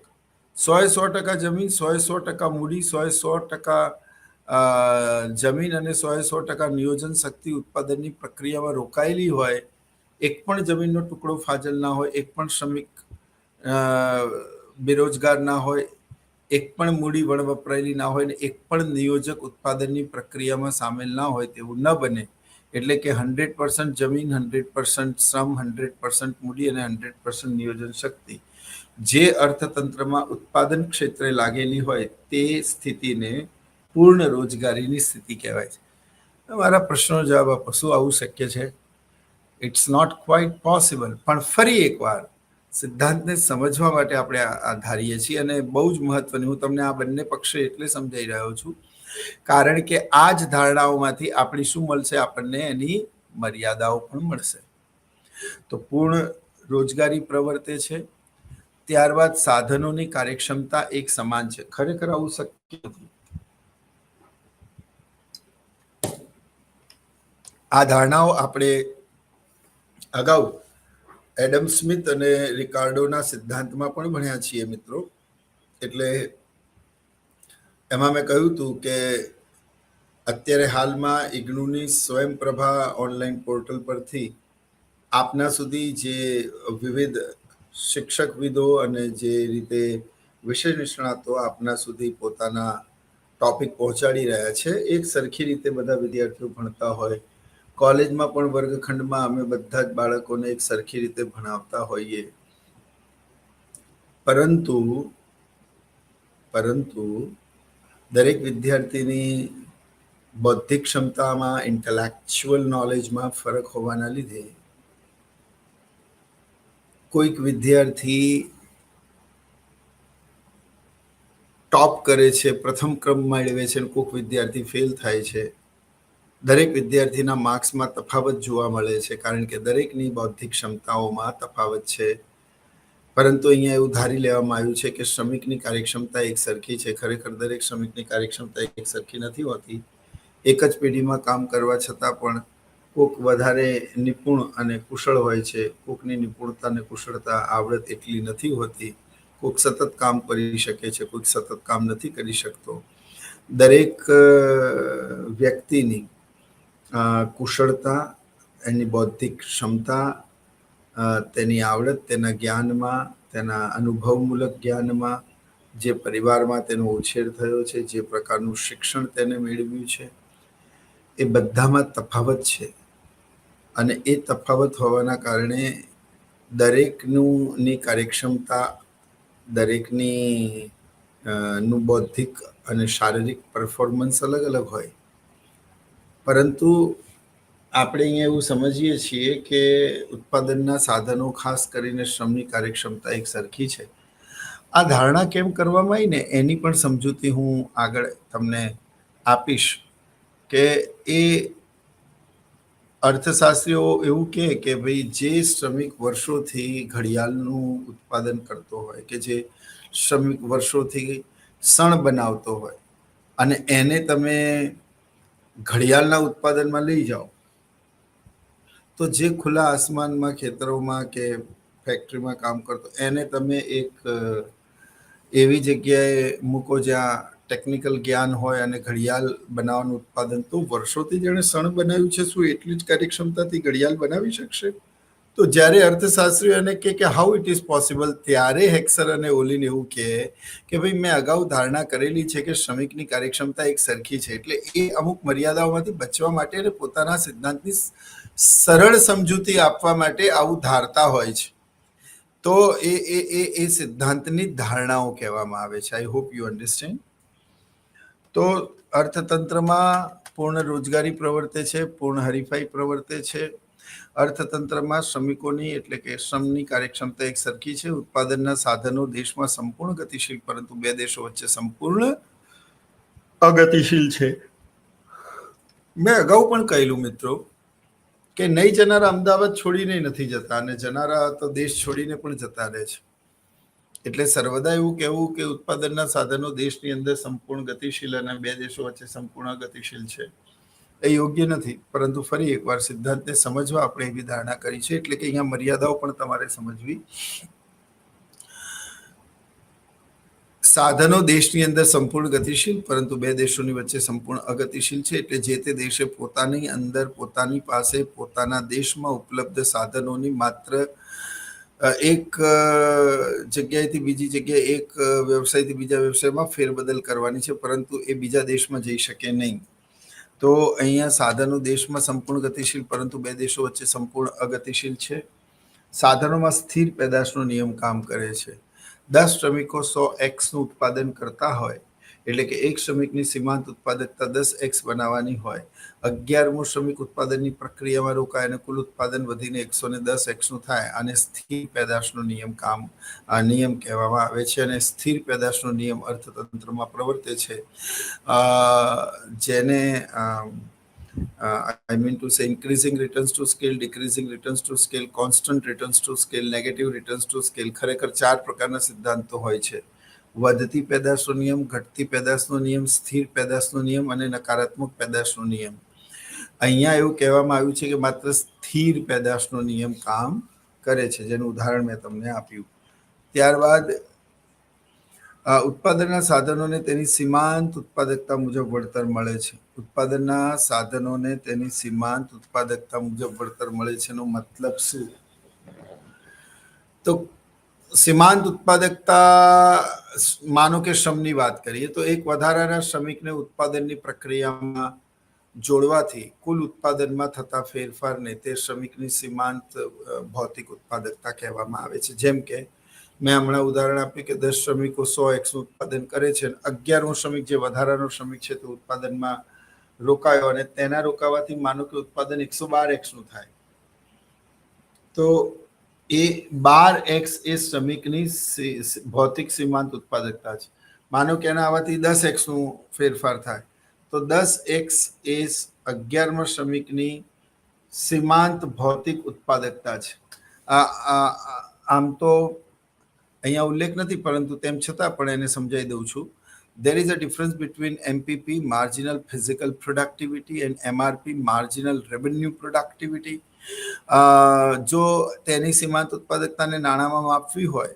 100% જમીન, 100% મૂડી, 100% જમીન અને 100% નિયોજન શક્તિ ઉત્પાદનની પ્રક્રિયામાં રોકાયેલી હોય. એક પણ જમીનનો ટુકડો ફાજલ ના હોય, એક પણ શ્રમિક બેરોજગાર ના હોય, એક પણ મૂડી વણ વપરાયેલી ના હોય ને એક પણ નિયોજક ઉત્પાદનની પ્રક્રિયામાં સામેલ ના હોય તેવું ન બને. એટલે કે 100% જમીન, 100% શ્રમ, 100% મૂડી અને 100% નિયોજન શક્તિ જે અર્થતંત્રમાં ઉત્પાદન ક્ષેત્રે લાગેલી હોય તે સ્થિતિને પૂર્ણ રોજગારીની સ્થિતિ કહેવાય છે. મારા પ્રશ્નનો જવાબ આપો, શું આવું શક્ય છે? It's not quite possible. પણ ફરી એકવાર સિદ્ધાંતને સમજવા માટે આપણે આ ધારીએ છીએ અને બહુ જ મહત્વની, હું તમને આ બંને પક્ષે એટલે સમજાઈ રહ્યો છું કારણ કે આ જ ધારણાઓમાંથી આપણી શું મળશે, આપણને એની મર્યાદાઓ પણ મળશે. તો પૂર્ણ રોજગારી પ્રવર્તે છે. ત્યારબાદ સાધનોની કાર્યક્ષમતા એક સમાન છે. ખરેખર આવું શક્ય નથી. આ ધારણાઓ આપણે અગાઉ એડમ સ્મિથ અને રિકાર્ડોના સિદ્ધાંતમાં પણ ભણ્યા છીએ મિત્રો. એટલે એમાં મેં કહ્યું હતું કે અત્યારે હાલમાં ઇગ્નુની સ્વયંપ્રભા ઓનલાઈન પોર્ટલ પરથી આપના સુધી જે વિવિધ શિક્ષકવિદો અને જે રીતે વિષય નિષ્ણાતો આપના સુધી પોતાના ટોપિક પહોંચાડી રહ્યા છે, એક સરખી રીતે બધા વિદ્યાર્થીઓ ભણતા હોય. કોલેજમાં પણ વર્ગખંડમાં અમે બધા જ બાળકોને એક સરખી રીતે ભણાવતા હોઈએ. પરંતુ દરેક વિદ્યાર્થીની બૌદ્ધિક ક્ષમતામાં, ઇન્ટેલેક્ચ્યુઅલ નોલેજમાં ફરક હોવાના લીધે કોઈક વિદ્યાર્થી ટોપ કરે છે, પ્રથમ ક્રમ મેળવે છે, કોઈક વિદ્યાર્થી ફેલ થાય છે. દરેક વિદ્યાર્થીના માર્ક્સમાં તફાવત જોવા મળે છે કારણ કે દરેકની બૌદ્ધિક ક્ષમતાઓમાં તફાવત છે. પરંતુ અહીંયા એવું ધારી લેવામાં આવ્યું છે કે શ્રમિકની કાર્યક્ષમતા એક સરખી છે. ખરેખર દરેક શ્રમિકની કાર્યક્ષમતા એક સરખી નથી હોતી. એક જ પેઢીમાં કામ કરવા છતાં પણ કોક વધારે નિપુણ અને કુશળ હોય છે, કોકની નિપુણતા અને કુશળતા આવડત એટલી નથી હોતી, કોક સતત કામ કરી શકે છે, કોઈક સતત કામ નથી કરી શકતો. દરેક વ્યક્તિની કુશળતા, એની બૌદ્ધિક ક્ષમતા, તેની આવડત, તેના જ્ઞાનમાં, તેના અનુભવમૂલક જ્ઞાનમાં, જે પરિવારમાં તેનો ઉછેર થયો છે, જે પ્રકારનું શિક્ષણ તેને મેળવ્યું છે, એ બધામાં તફાવત છે. અને એ તફાવત હોવાના કારણે દરેકની કાર્યક્ષમતા, દરેકની નું બૌદ્ધિક અને શારીરિક પરફોર્મન્સ અલગ અલગ હોય. પરંતુ આપણે અહીંયા એવું સમજીએ છીએ કે ઉત્પાદનના સાધનો, ખાસ કરીને શ્રમની કાર્યક્ષમતા એક સરખી છે. આ ધારણા કેમ કરવામાં આવી ને એની પણ સમજૂતી હું આગળ તમને આપીશ. કે એ અર્થશાસ્ત્રીઓ એવું કે ભાઈ જે શ્રમિક વર્ષોથી ઘડિયાળનું ઉત્પાદન કરતો હોય, કે જે શ્રમિક વર્ષોથી સણ બનાવતો હોય અને એને તમે ઘડિયાળના ઉત્પાદનમાં લઈ જાઓ, તો જે ખુલ્લા આસમાનમાં, ખેતરોમાં કે ફેક્ટરીમાં કામ કરતો, એને તમે એક એવી જગ્યાએ મૂકો જ્યાં ટેકનિકલ જ્ઞાન હોય અને ઘડિયાળ બનાવવાનું ઉત્પાદન, તો વર્ષોથી જેણે સણ બનાવ્યું છે, શું એટલી જ કાર્યક્ષમતાથી ઘડિયાળ બનાવી શકશે? તો જ્યારે અર્થશાસ્ત્રીઓ એને કે હાઉ ઇટ ઇઝ પોસિબલ, ત્યારે હેક્સર અને ઓલિન એવું કે ભાઈ મેં અગાઉ ધારણા કરેલી છે કે શ્રમિકની કાર્યક્ષમતા એક સરખી છે, એટલે એ અમુક મર્યાદાઓમાંથી બચવા માટે અને પોતાના સિદ્ધાંતની સરળ સમજૂતી આપવા માટે આવું ધારતા હોય છે. તો એ સિદ્ધાંતની ધારણાઓ કહેવામાં આવે છે. I hope you understand. તો અર્થતંત્રમાં પૂર્ણ રોજગારી પ્રવર્તે છે, પૂર્ણ હરીફાઈ પ્રવર્તે છે. અર્થતંત્રમાં શ્રમિકોની એટલે કે શ્રમની કાર્યક્ષમતા એક સરખી છે. ઉત્પાદનના સાધનો દેશમાં સંપૂર્ણ ગતિશીલ, પરંતુ બે દેશો વચ્ચે સંપૂર્ણ અગતિશીલ છે. મેં અગાઉ પણ કહેલું મિત્રો કે નહીં જનારા અમદાવાદ છોડીને નથી જતા, અને જનારા તો દેશ છોડીને પણ જતા રહે છે. એટલે સર્વદા એવું કહેવું કે ઉત્પાદનના સાધનો દેશની અંદર સંપૂર્ણ ગતિશીલ અને બે દેશો વચ્ચે સંપૂર્ણ ગતિશીલ છે, એ યોગ્ય નથી. પરંતુ ફરી એકવાર સિદ્ધાંતને સમજવા આપણે એવી ધારણા કરી છે, એટલે કે અહીંયા મર્યાદાઓ પણ તમારે સમજવી. સાધનો દેશની અંદર સંપૂર્ણ ગતિશીલ, પરંતુ બે દેશોની વચ્ચે સંપૂર્ણ અગતિશીલ છે. એટલે જે તે દેશે પોતાની અંદર, પોતાની પાસે, પોતાના દેશમાં ઉપલબ્ધ સાધનોની માત્ર એક જગ્યાએથી બીજી જગ્યાએ, એક વ્યવસાયથી બીજા વ્યવસાયમાં ફેરબદલ કરવાની છે, પરંતુ એ બીજા દેશમાં જઈ શકે નહીં. તો અહીંયા સાધનો દેશમાં સંપૂર્ણ ગતિશીલ, પરંતુ બે દેશો વચ્ચે સંપૂર્ણ અગતિશીલ છે. સાધનોમાં સ્થિર પેદાશનો નિયમ કામ કરે છે. 10 શ્રમિકો 100x નું ઉત્પાદન કરતા હોય, એટલે કે એક શ્રમિકની સીમાંત ઉત્પાદકતા 10x બનાવવાની હોય. 11મો શ્રમિક ઉત્પાદનની પ્રક્રિયામાં રોકાય અને કુલ ઉત્પાદન વધીને 110x નું થાય, અને સ્થિર પેદાશનો નિયમ કહેવામાં આવે છે. અને સ્થિર પેદાશનો નિયમ અર્થતંત્રમાં પ્રવર્તે છે, જેને I mean to say increasing returns to scale, decreasing returns to scale, constant returns to scale, negative returns to scale. ખરેખર 4 પ્રકારના સિદ્ધાંતો હોય છે: વધતી પેદાશનો નિયમ, ઘટતી પેદાશનો નિયમ, સ્થિર પેદાશનો નિયમ અને નકારાત્મક પેદાશનો નિયમ. અહીંયા એવું કહેવામાં આવ્યું છે કે માત્ર સ્થિર પેદાશનો નિયમ કામ કરે છે, જેનું ઉદાહરણ મેં તમને આપ્યું. ત્યારબાદ ઉત્પાદનના સાધનોને તેની સીમાંત ઉત્પાદકતા મુજબ વળતર મળે છે. ઉત્પાદનના સાધનોને તેની સીમાંત ઉત્પાદકતા મુજબ વળતર મળે છે એનો મતલબ શું? તો સીમાંત ઉત્પાદકતા, માનો કે શ્રમની વાત કરીએ તો એક વધારાના શ્રમિકને ઉત્પાદનની પ્રક્રિયામાં જોડવાથી કુલ ઉત્પાદનમાં થતા ફેરફારને તે શ્રમિકની સીમાંત ભૌતિક ઉત્પાદકતા કહેવામાં આવે છે. જેમ કે મેં હમણાં ઉદાહરણ આપ્યું કે 10 શ્રમિકો 100x નું ઉત્પાદન કરે છે, 11મો શ્રમિક જે વધારાનો શ્રમિક છે તે ઉત્પાદનમાં રોકાયો, અને તેના રોકાવાથી માનો કે ઉત્પાદન 112x નું થાય, તો એ 12x એ શ્રમિકની ભૌતિક સીમાંત ઉત્પાદકતા છે. માનો કે એના આવવાથી 10x નું ફેરફાર થાય, તો 10x એ 11મા શ્રમિકની સીમાંત ભૌતિક ઉત્પાદકતા છે. આમ તો અહીંયા ઉલ્લેખ નથી, પરંતુ તેમ છતાં પણ એને સમજાવી દઉં છું there is a difference between MPP, marginal physical productivity, and MRP, marginal revenue productivity. જો તેની સીમાંત ઉત્પાદકતાને નાણાંમાં માપવી હોય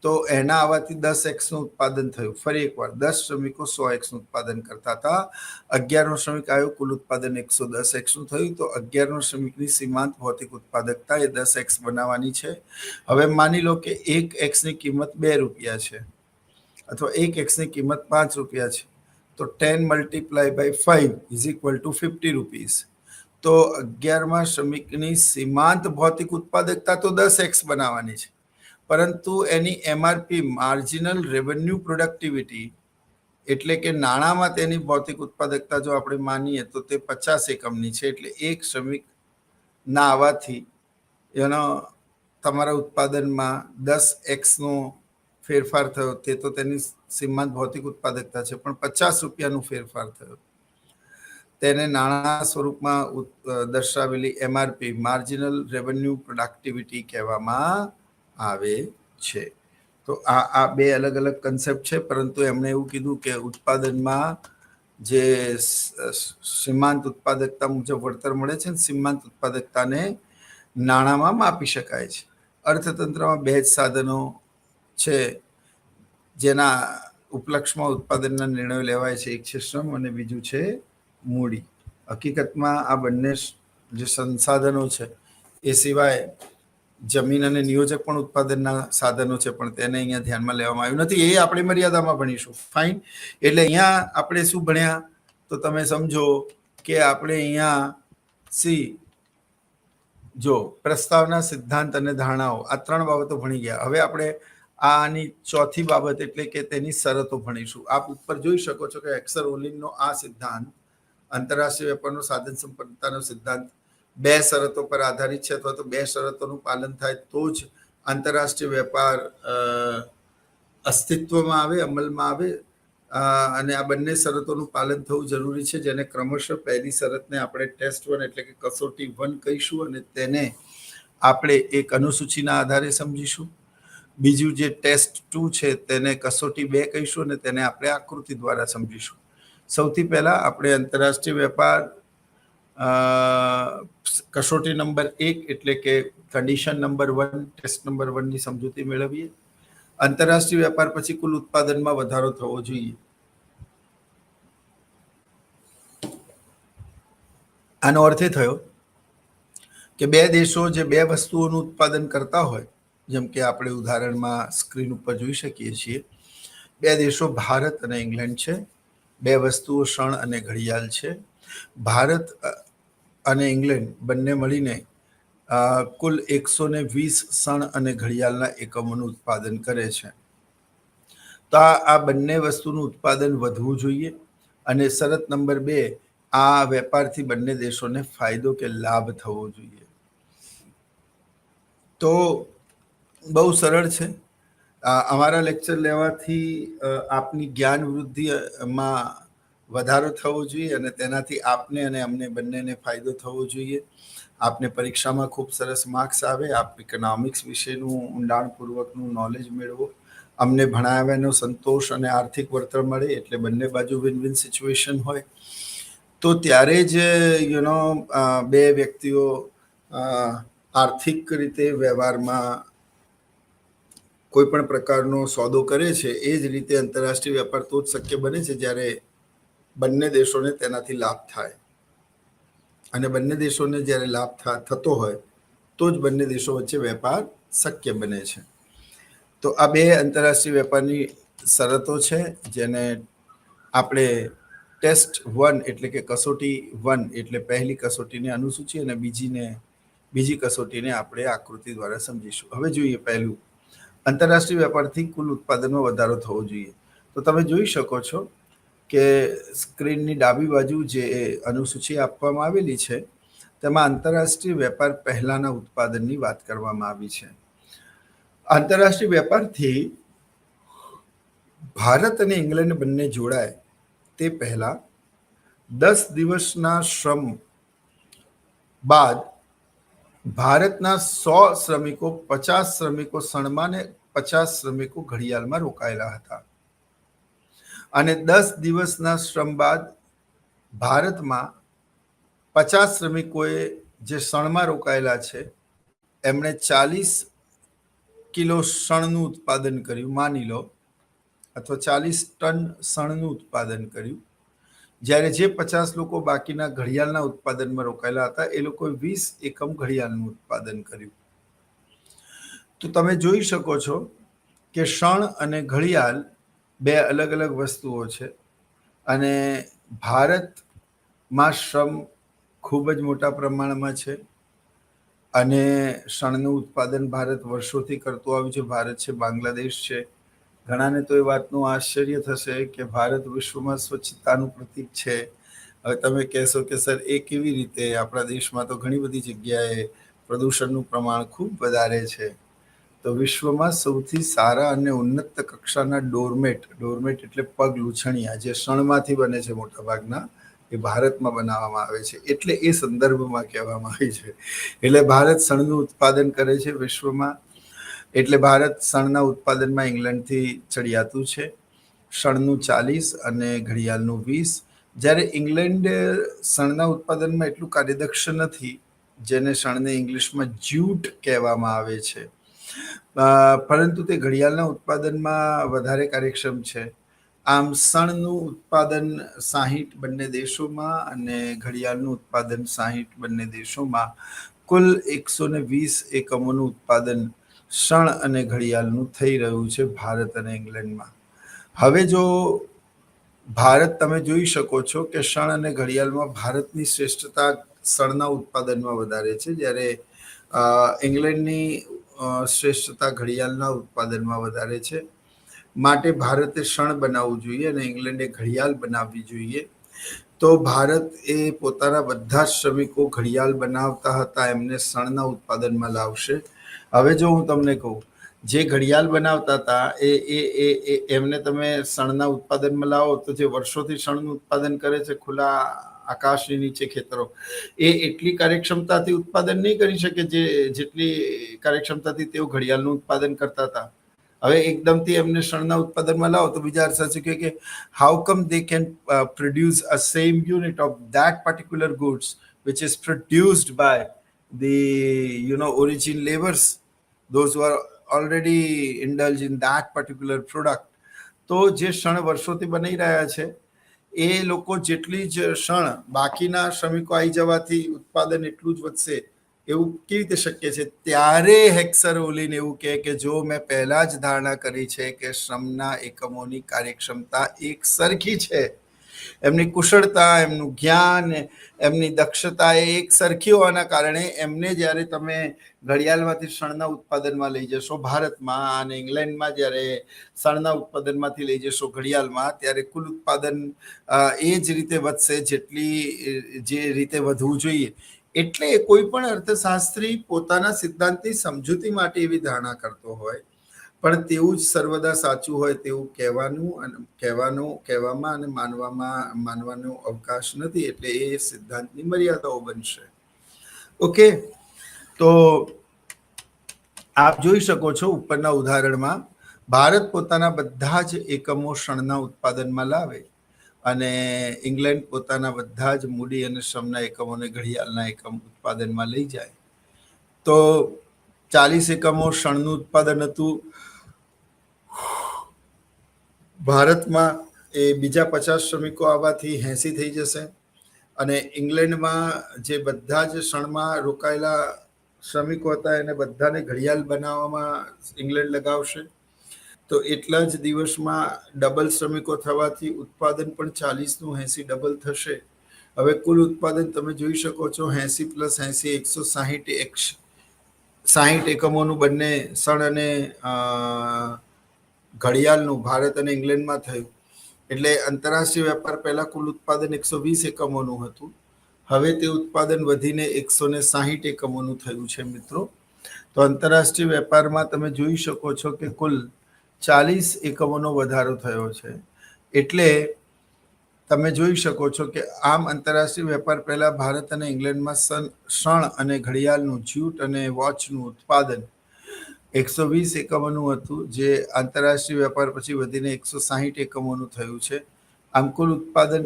તો એના આવવાથી 10x નું ઉત્પાદન થયું. ફરી એકવાર 10 શ્રમિકો 100x નું ઉત્પાદન કરતા હતા. 11નો શ્રમિક આવ્યો, કુલ ઉત્પાદન 110x નું થયું. તો 11નો શ્રમિકની સીમાંત ભૌતિક ઉત્પાદકતા એ 10x બનાવવાની છે. હવે માની લો કે 1x ની કિંમત 2 રૂપિયા છે અથવા 1x ની કિંમત 5 રૂપિયા છે. તો 10 multiply by 5 is equal to 50 rupees. તો 11મા શ્રમિકની સીમાંત ભૌતિક ઉત્પાદકતા તો 10x બનાવવાની છે, પરંતુ એની MRP, માર્જિનલ રેવન્યુ પ્રોડક્ટિવિટી, એટલે કે નાણાંમાં તેની ભૌતિક ઉત્પાદકતા જો આપણે માનીએ તો તે 50 એકમની છે. એટલે એક શ્રમિક ના આવવાથી એનો તમારા ઉત્પાદનમાં 10x નો ફેરફાર થયો. તે તો તેની સીમાંત ભૌતિક ઉત્પાદકતા છે, પણ 50 રૂપિયાનો ફેરફાર થયો. તેને નાણાં સ્વરૂપમાં દર્શાવેલી MRP, માર્જિનલ રેવન્યુ પ્રોડક્ટિવિટી કહેવામાં આવે છે. તો આ બે અલગ અલગ કન્સેપ્ટ છે, પરંતુ એમણે એવું કીધું કે ઉત્પાદનમાં જે સીમાંત ઉત્પાદકતા મુજબ વળતર મળે છે, સીમાંત ઉત્પાદકતાને નાણાંમાં માપી શકાય છે. અર્થતંત્રમાં બે જ સાધનો છે જેના ઉપલક્ષમાં ઉત્પાદનના નિર્ણયો લેવાય છે. એક છે શ્રમ અને બીજું છે મૂડી. હકીકતમાં આ બંને જે સંસાધનો છે એ સિવાય જમીન અને નિયોજક પણ ઉત્પાદનના સાધનો છે, પણ તેને અહીંયા ધ્યાનમાં લેવામાં આવ્યું નથી. એ આપણે મર્યાદામાં ભણીશું. ફાઇન. એટલે અહીંયા આપણે શું ભણ્યા તો તમે સમજો કે આપણે અહીંયા જો પ્રસ્તાવના, સિદ્ધાંત અને ધારણાઓ, આ 3 બાબતો ભણી ગયા. હવે આપણે આની ચોથી બાબત એટલે કે તેની શરતો ભણીશું. આપ ઉપર જોઈ શકો છો કે એક્સર ઓલિનનો આ સિદ્ધાંત, આંતરરાષ્ટ્રીય વેપારનો સાધન સંપન્નતાનો સિદ્ધાંત 2 શરતો પર આધારિત છે, અથવા તો 2 શરતોનું પાલન થાય તો જ આંતરરાષ્ટ્રીય વેપાર અસ્તિત્વમાં આવે, અમલમાં આવે. અને આ બંને શરતોનું પાલન થવું જરૂરી છે, જેને ક્રમશઃ પહેલી શરતને આપણે ટેસ્ટ 1 એટલે કે કસોટી 1 કહીશું, અને તેને આપણે એક અનુસૂચિના આધારે સમજીશું. બીજું જે ટેસ્ટ 2 છે તેને કસોટી 2 કહીશું, અને તેને આપણે આકૃતિ દ્વારા સમજીશું. સૌથી પહેલા આપણે આંતરરાષ્ટ્રીય વેપાર કસોટી નંબર 1 એટલે કે કન્ડિશન નંબર 1, ટેસ્ટ નંબર 1 ની સમજૂતી મેળવીએ. આંતરરાષ્ટ્રીય વેપાર પછી કુલ ઉત્પાદનમાં વધારો થવો જોઈએ. આનો અર્થ એ થયો કે બે દેશો જે બે વસ્તુઓનું ઉત્પાદન કરતા હોય, જેમ કે આપણે ઉદાહરણમાં સ્ક્રીન ઉપર જોઈ શકીએ છીએ, બે દેશો ભારત અને ઇંગ્લેન્ડ છે. બે વસ્તુઓ શણ અને ઘડિયાળ છે. ભારત અને ઇંગ્લેન્ડ બંને મળીને કુલ 120 શણ અને ઘડિયાળના એકમોનું ઉત્પાદન કરે છે. તો આ બંને વસ્તુનું ઉત્પાદન વધવું જોઈએ. અને શરત નંબર 2, આ વેપારથી બંને દેશોને ફાયદો કે લાભ થવો જોઈએ. તો બહુ સરળ છે. અમારા લેક્ચર લેવાથી આપની જ્ઞાન વૃદ્ધિમાં વધારો થવો જોઈએ, અને તેનાથી આપને અને અમને બંનેને ફાયદો થવો જોઈએ. આપને પરીક્ષામાં ખૂબ સરસ માર્ક્સ આવે, આપ ઇકોનોમિક્સ વિશેનું ઊંડાણપૂર્વકનું નોલેજ મેળવો, અમને ભણાવ્યાનો સંતોષ અને આર્થિક વળતર મળે, એટલે બંને બાજુ વિન વિન સિચ્યુએશન હોય. તો ત્યારે જ બે વ્યક્તિઓ આર્થિક રીતે વ્યવહારમાં કોઈ પણ પ્રકારનો સોદો કરે છે. એ જ રીતે આંતરરાષ્ટ્રીય વેપાર તો જ શક્ય બને છે જ્યારે બંને દેશોને તેનાથી લાભ થાય. અને બંને દેશોને જ્યારે લાભ થતો હોય તો જ બંને દેશો વચ્ચે વેપાર શક્ય બને છે. તો આ બે આંતરરાષ્ટ્રીય વેપારની શરતો છે, જેને આપણે ટેસ્ટ 1 એટલે કે કસોટી 1 એટલે પહેલી કસોટીને અનુસૂચિ અને બીજી કસોટીને આપણે આકૃતિ દ્વારા સમજીશું. હવે જોઈએ પહેલું, આંતરરાષ્ટ્રીય વેપારથી કુલ ઉત્પાદનમાં વધારો થવો જોઈએ. તો તમે જોઈ શકો છો કે સ્ક્રીનની ડાબી બાજુ જે અનુસૂચિ આપવામાં આવેલી છે તેમાં આંતરરાષ્ટ્રીય વેપાર પહેલાના ઉત્પાદનની વાત કરવામાં આવી છે. આંતરરાષ્ટ્રીય વેપારથી ભારત અને ઇંગ્લેન્ડ બંને જોડાય તે પહેલા 10 દિવસના શ્રમ બાદ ભારતના 100 શ્રમિકો, 50 શ્રમિકો શણમાં ને 50 શ્રમિકો ઘડિયાળમાં રોકાયેલા હતા. અને 10 દિવસના શ્રમ બાદ ભારતમાં 50 શ્રમિકોએ જે શણમાં રોકાયેલા છે એમણે 40 કિલો શણનું ઉત્પાદન કર્યું, માની લો, અથવા 40 ટન શણનું ઉત્પાદન કર્યું. જ્યારે જે 50 લોકો બાકીના ઘડિયાળના ઉત્પાદનમાં રોકાયેલા હતા એ લોકોએ 20 એકમ ઘડિયાળનું ઉત્પાદન કર્યું. તો તમે જોઈ શકો છો કે શણ અને ઘડિયાળ બે અલગ અલગ વસ્તુઓ છે અને ભારતમાં શ્રમ ખૂબ જ મોટા પ્રમાણમાં છે અને શણનું ઉત્પાદન ભારત વર્ષોથી કરતું આવ્યું છે. ભારત છે, બાંગ્લાદેશ છે. ઘણાને તો એ વાતનું આશ્ચર્ય થશે કે ભારત વિશ્વમાં સ્વચ્છતાનું પ્રતીક છે. હવે તમે કહેશો કે સર એ કેવી રીતે? આપણા દેશમાં તો ઘણી બધી જગ્યાએ પ્રદૂષણનું પ્રમાણ ખૂબ વધારે છે. તો વિશ્વમાં સૌથી સારા અને ઉન્નત કક્ષાના ડોરમેટ એટલે પગ લૂછણિયા, જે શણમાંથી બને છે મોટાભાગના, એ ભારતમાં બનાવવામાં આવે છે. એટલે એ સંદર્ભમાં કહેવામાં આવે છે. એટલે ભારત શણનું ઉત્પાદન કરે છે વિશ્વમાં. એટલે ભારત શણના ઉત્પાદનમાં ઇંગ્લેન્ડથી ચડિયાતું છે. શણનું 40 અને ઘડિયાળનું 20. જ્યારે ઇંગ્લેન્ડ શણના ઉત્પાદનમાં એટલું કાર્યદક્ષ નથી, જેને શણને ઇંગ્લિશમાં જ્યુટ કહેવામાં આવે છે, પરંતુ તે ઘડિયાળના ઉત્પાદનમાં વધારે કાર્યક્ષમ છે. આમ શણનું ઉત્પાદન 60 બંને દેશોમાં અને ઘડિયાળનું ઉત્પાદન 60 બંને દેશોમાં, કુલ 120 એકમોનું ઉત્પાદન શણ અને ઘડિયાળનું થઈ રહ્યું છે ભારત અને ઇંગ્લેન્ડમાં. હવે જો ભારત, તમે જોઈ શકો છો કે શણ અને ઘડિયાળમાં ભારતની શ્રેષ્ઠતા શણના ઉત્પાદનમાં વધારે છે, જ્યારે ઇંગ્લેન્ડની શ્રેષ્ઠતા ઘડિયાળના ઉત્પાદનમાં વધારે છે. માટે ભારતે શણ બનાવવું જોઈએ અને ઇંગ્લેન્ડે ઘડિયાળ બનાવવી જોઈએ. તો ભારત એ પોતાના બધા જ શ્રમિકો ઘડિયાળ બનાવતા હતા એમને શણના ઉત્પાદનમાં લાવશે. હવે જો હું તમને કહું, જે ઘડિયાળ બનાવતા હતા એમને તમે શણના ઉત્પાદનમાં લાવો તો જે વર્ષોથી શણનું ઉત્પાદન કરે છે ખુલ્લા આકાશની નીચે ખેતરો, એ એટલી કાર્યક્ષમતાથી ઉત્પાદન નહીં કરી શકે જેટલી કાર્યક્ષમતાથી તેઓ ઘડિયાળનું ઉત્પાદન કરતા હતા. હવે એકદમથી એમને શણના ઉત્પાદનમાં લાવો તો બીજા સાચું કે how come they can produce a same unit of that particular goods which is produced by the origin laborers, those who are already indulged in that particular product. તો જે શણ વર્ષોથી બનાવી રહ્યા છે એ લોકો જેટલી જ શણ બાકીના શ્રમિકો આવી જવાથી ઉત્પાદન એટલું જ વધશે એવું કેવી રીતે શક્ય છે? ત્યારે હેક્સર ઓલિન એવું કહે કે જો મેં પહેલા જ ધારણા કરી છે કે શ્રમના એકમોની કાર્યક્ષમતા એક સરખી છે, એમની કુશળતા, એમનું જ્ઞાન, એમની દક્ષતા એ એક સરખી હોવાના કારણે એમને જ્યારે તમે ઘડિયાળમાંથી શણના ઉત્પાદનમાં લઈ જશો ભારતમાં અને ઇંગ્લેન્ડમાં જ્યારે શણના ઉત્પાદનમાંથી લઈ જશો ઘડિયાળમાં, ત્યારે કુલ ઉત્પાદન એ જ રીતે વધશે જે રીતે વધવું જોઈએ. એટલે કોઈ પણ અર્થશાસ્ત્રી પોતાના સિદ્ધાંતની સમજૂતી માટે એવી ધારણા કરતો હોય, પણ તેવું જ સર્વદા સાચું હોય તેવું કહેવામાં અને માનવાનો અવકાશ નથી. એટલે એ સિદ્ધાંતની મર્યાદાઓ બનશે. ઓકે, તો આપ જોઈ શકો છો ઉપરના ઉદાહરણમાં ભારત પોતાના બધા જ એકમો શણના ઉત્પાદનમાં લાવે અને ઇંગ્લેન્ડ પોતાના બધા જ મૂડી અને શ્રમના એકમોને ઘડિયાળના એકમ ઉત્પાદનમાં લઈ જાય. તો 40 એકમો શણનું ઉત્પાદન હતું ભારતમાં, એ બીજા 50 શ્રમિકો આવવાથી 80 થઈ જશે અને ઇંગ્લેન્ડમાં જે બધા જ શણમાં રોકાયેલા શ્રમિકો હતા એને બધાને ઘડિયાળ બનાવવામાં ઇંગ્લેન્ડ લગાવશે. તો એટલા જ દિવસમાં ડબલ શ્રમિકો થવાથી ઉત્પાદન પણ 40નું 80 ડબલ થશે. હવે કુલ ઉત્પાદન તમે જોઈ શકો છો 80 + 80 160 એકમોનું બંને શણ અને ઘડિયાળનું ભારત અને ઇંગ્લેન્ડમાં થયું. એટલે આંતરરાષ્ટ્રીય વેપાર પહેલા કુલ ઉત્પાદન 120 એકમોનું હતું, હવે તે ઉત્પાદન વધીને 160 એકમોનું થયું છે મિત્રો. તો આંતરરાષ્ટ્રીય વેપારમાં તમે જોઈ શકો છો કે કુલ 40 એકમોનો વધારો થયો છે. એટલે તમે જોઈ શકો છો કે આમ આંતરરાષ્ટ્રીય વેપાર પહેલા ભારત અને ઇંગ્લેન્ડમાં શણ અને ઘડિયાળનું, જ્યુટ અને વોચનું ઉત્પાદન 120 એકમોનું હતું, જે આંતરરાષ્ટ્રીય વેપાર પછી વધીને 160 એકમોનું થયું છે. આમ કુલ ઉત્પાદન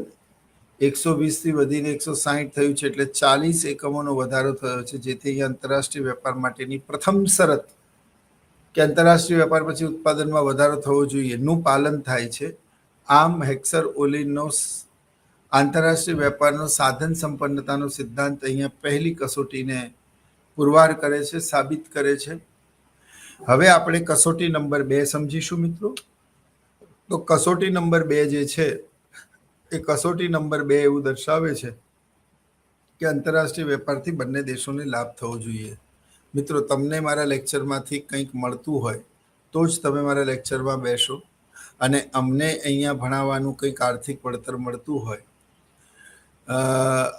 120થી વધીને 160 થયું છે, એટલે 40 એકમોનો વધારો થયો છે, જેથી આંતરરાષ્ટ્રીય વેપાર માટેની પ્રથમ શરત કે આંતરરાષ્ટ્રીય વેપાર પછી ઉત્પાદનમાં વધારો થવો જોઈએ નું પાલન થાય છે. આમ હેક્સર ઓલિનનો આંતરરાષ્ટ્રીય વેપારનો સાધન સંપન્નતાનો સિદ્ધાંત અહીંયા પહેલી કસોટીને પુરવાર કરે છે, સાબિત કરે છે. હવે આપણે કસોટી નંબર 2 સમજીશું મિત્રો. તો કસોટી નંબર 2 જે છે એ કસોટી નંબર 2 એવું દર્શાવે છે કે આંતરરાષ્ટ્રીય વેપારથી બંને દેશોને લાભ થવો જોઈએ. મિત્રો, તમને મારા લેક્ચરમાંથી કંઈક મળતું હોય તો જ તમે મારા લેક્ચરમાં બેસો, અને અમને અહીંયા ભણાવવાનું કંઈક આર્થિક વળતર મળતું હોય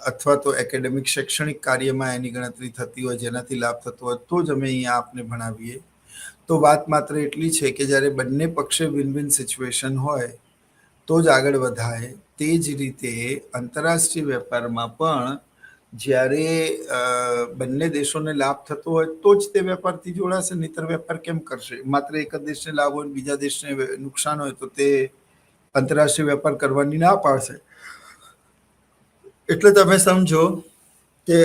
અથવા તો એકેડેમિક શૈક્ષણિક કાર્યમાં એની ગણતરી થતી હોય, જેનાથી લાભ થતો હોય, તો જ અમે અહીંયા આપને ભણાવીએ. તો વાત માત્ર એટલી છે કે જ્યારે બંને પક્ષે વિન વિન સિચ્યુએશન હોય તો જ આગળ વધાય. તે જ રીતે આંતરરાષ્ટ્રીય વેપારમાં પણ જ્યારે બંને દેશોને લાભ થતો હોય તો જ તે વેપારથી જોડાશે, નહીંતર વેપાર કેમ કરશે? માત્ર એક જ દેશને લાભ હોય બીજા દેશને નુકસાન હોય તો તે આંતરરાષ્ટ્રીય વેપાર કરવાની ના પાડશે. એટલે તમે સમજો કે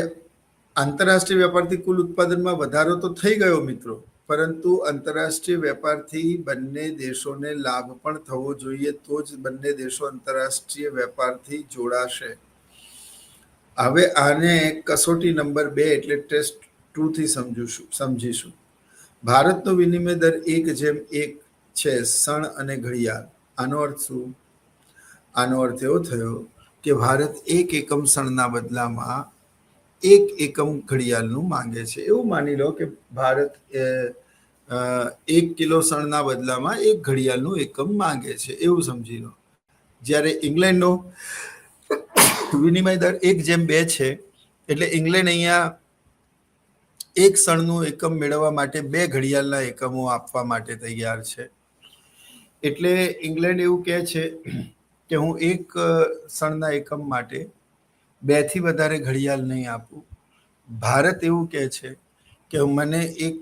આંતરરાષ્ટ્રીય વેપારથી કુલ ઉત્પાદનમાં વધારો તો થઈ ગયો મિત્રો, પરંતુ આંતરરાષ્ટ્રીય વેપારથી બંને દેશોને લાભ પણ થવો જોઈએ, તો જ બંને દેશો આંતરરાષ્ટ્રીય વેપારથી જોડાશે. હવે આને કસોટી નંબર 2 એટલે ટેસ્ટ 2 થી સમજીશું. ભારતનો વિનિમય દર 1:1 છે, સણ અને ઘડિયાળ. આનો અર્થ શું? આનો અર્થ એવો થયો કે ભારત 1 એકમ સણના બદલામાં 1 એકમ ઘડિયાળનું માંગે છે. એવું માની લો કે ભારત 1 કિલો સણના બદલામાં 1 ઘડિયાળનું એકમ માંગે છે, એવું સમજી લો. જ્યારે ઇંગ્લેન્ડનો વિનિમય દર 1:2 છે, એટલે ઇંગ્લેન્ડ અહીંયા 1 સણનું એકમ મેળવવા માટે 2 ઘડિયાળના એકમો આપવા માટે તૈયાર છે. એટલે ઇંગ્લેન્ડ એવું કહે છે કે હું 1 સણના એકમ માટે 2 થી વધારે ઘડિયાળ નહીં આપું. ભારત એવું કહે છે કે મને 1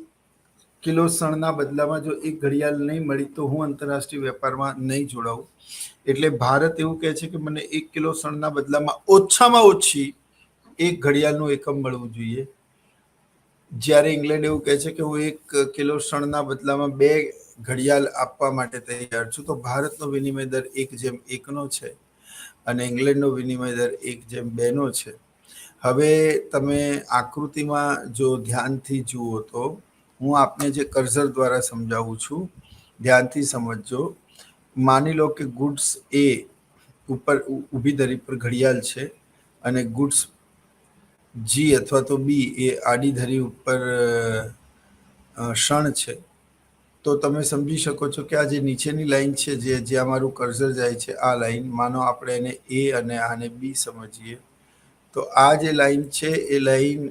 કિલો સણના બદલામાં જો 1 ઘડિયાળ નહીં મળી તો હું આંતરરાષ્ટ્રીય વેપારમાં નહીં જોડાઉં. એટલે ભારત એવું કહે છે કે મને 1 કિલો સણના બદલામાં ઓછામાં ઓછી 1 ઘડિયાળનું એકમ મળવું જોઈએ. જ્યારે ઇંગ્લેન્ડ એવું કહે છે કે હું 1 કિલો સણના બદલામાં 2 ઘડિયાળ આપવા માટે તૈયાર છું. તો ભારતનો વિનિમય દર 1:1 છે અને ઇંગ્લેન્ડનો વિનિમય દર 1:2 છે. હવે તમે આકૃતિમાં જો ધ્યાનથી જુઓ તો હું આપને જે કર્સર દ્વારા સમજાવું છું, ધ્યાનથી સમજજો. માની લો કે ગુડ્સ એ ઉપર ઊભી ધરી પર ઘડિયાળ છે અને ગુડ્સ જી અથવા તો બી એ આડી ધરી ઉપર ક્ષણ છે. તો તમે સમજી શકો છો કે આ જે નીચેની લાઈન છે, જ્યાં મારું કર્સર જાય છે, આ લાઈન, માનો આપણે એને એ અને આને બી સમજીએ, તો આ જે લાઈન છે એ લાઈન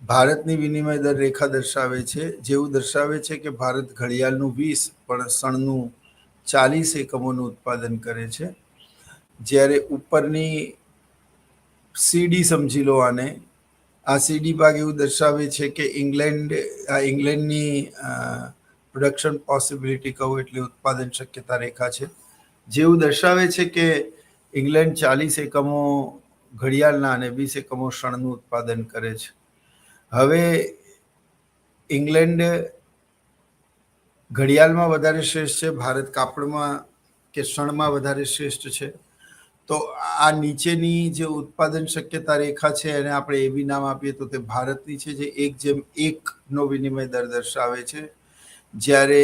ભારતની વિનિમય દર રેખા દર્શાવે છે, જેવું દર્શાવે છે કે ભારત ઘડિયાળનું 20 પણ સણનું 40 એકમોનું ઉત્પાદન કરે છે. જ્યારે ઉપરની સીડી સમજી લો આને, આ સીડી ભાગ એવું દર્શાવે છે કે ઇંગ્લેન્ડની પ્રોડક્શન પોસિબિલિટી કહું એટલે ઉત્પાદન શક્યતા રેખા છે, જેવું દર્શાવે છે કે ઇંગ્લેન્ડ 40 એકમો ઘડિયાળના અને 20 એકમો ક્ષણનું ઉત્પાદન કરે છે. હવે ઇંગ્લેન્ડ ઘડિયાળમાં વધારે શ્રેષ્ઠ છે, ભારત કાપડમાં કે ક્ષણમાં વધારે શ્રેષ્ઠ છે. તો આ નીચેની જે ઉત્પાદન શક્યતા રેખા છે એને આપણે એવી નામ આપીએ તો તે ભારતની છે, જે 1:1 વિનિમય દર દર્શાવે છે. જ્યારે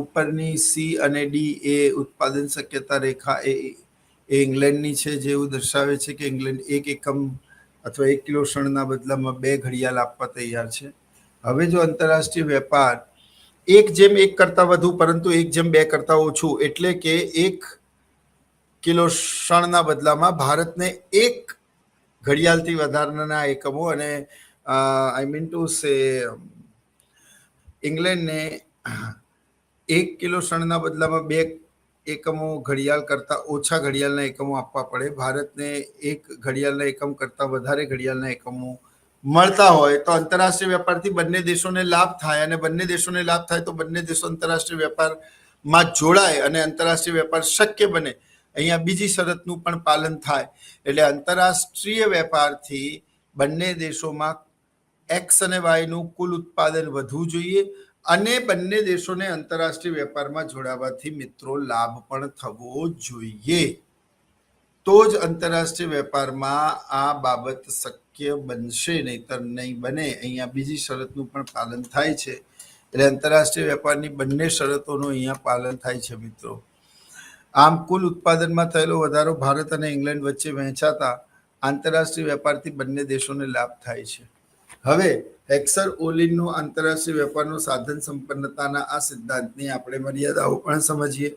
ઉપરની સી અને ડી એ ઉત્પાદન શક્યતા રેખા એ ઇંગ્લેન્ડની છે, જેવું દર્શાવે છે કે ઇંગ્લેન્ડ 1 એકમ અથવા 1 કિલો ક્ષણના બદલામાં 2 ઘડિયાળ આપવા તૈયાર છે. હવે જો આંતરરાષ્ટ્રીય વેપાર 1:1 કરતાં વધુ પરંતુ 1:2 કરતાં ઓછું, એટલે કે 1 કિલો ક્ષણના બદલામાં ભારતને 1 ઘડિયાળથી વધારાના એકમો અને I mean to say ઇંગ્લેન્ડને 1 kilo ક્ષણના બદલામાં 2 એકમો ઘડિયાળ કરતાં ઓછા ઘડિયાળના એકમો આપવા પડે, ભારતને એક ઘડિયાળના એકમ કરતાં વધારે ઘડિયાળના એકમો મળતા હોય તો આંતરરાષ્ટ્રીય વેપારથી બંને દેશોને લાભ થાય, અને બંને દેશોને લાભ થાય તો બંને દેશો આંતરરાષ્ટ્રીય વેપારમાં જોડાય અને આંતરરાષ્ટ્રીય વેપાર શક્ય બને. અહીંયા બીજી શરતનું પણ પાલન થાય. એટલે આંતરરાષ્ટ્રીય વેપારથી બંને દેશોમાં એક્સ અને વાયનું કુલ ઉત્પાદન વધવું જોઈએ, અને બંને દેશોને આંતરરાષ્ટ્રીય વેપારમાં જોડાવાથી મિત્રો લાભ પણ થવો જોઈએ. તો જ આંતરરાષ્ટ્રીય વેપારમાં આ બાબત શક્ય બનશે, નહીતર નહીં બને. અહીંયા બીજી શરતનું પણ પાલન થાય છે. એટલે આંતરરાષ્ટ્રીય વેપારની બંને શરતોનું અહીંયા પાલન થાય છે મિત્રો. આમ કુલ ઉત્પાદનમાં થયેલો વધારો ભારત અને ઇંગ્લેન્ડ વચ્ચે વહેંચાતા આંતરરાષ્ટ્રીય વેપારથી બંને દેશોને લાભ થાય છે. હવે હેક્સર ઓલિનનો આંતરરાષ્ટ્રીય વેપારનો સાધન સંપન્નતાના આ સિદ્ધાંતની આપણે મર્યાદાઓ પણ સમજીએ.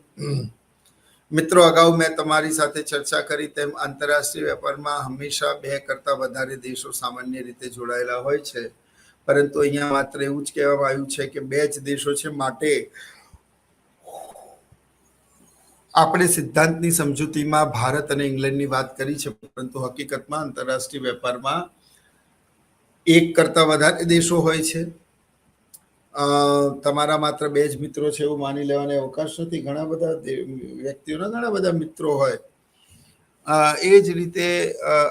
મિત્રો, અગાઉ મેં તમારી સાથે ચર્ચા કરી તેમ આંતરરાષ્ટ્રીય વેપારમાં હંમેશા 2 કરતાં વધારે દેશો સામાન્ય રીતે જોડાયેલા હોય છે, પરંતુ અહીંયા માત્ર એવું જ કહેવામાં આવ્યું છે કે 2 જ દેશો છે. માટે આપણે સિદ્ધાંતની સમજૂતીમાં ભારત અને ઇંગ્લેન્ડની વાત કરી છે, પરંતુ હકીકતમાં આંતરરાષ્ટ્રીય વેપારમાં 1 કરતાં વધારે દેશો હોય છે. તમારા માત્ર 2 જ મિત્રો છે એવું માની લેવાનો અવકાશ નથી. ઘણા બધા વ્યક્તિઓના ઘણા બધા મિત્રો હોય. એ જ રીતે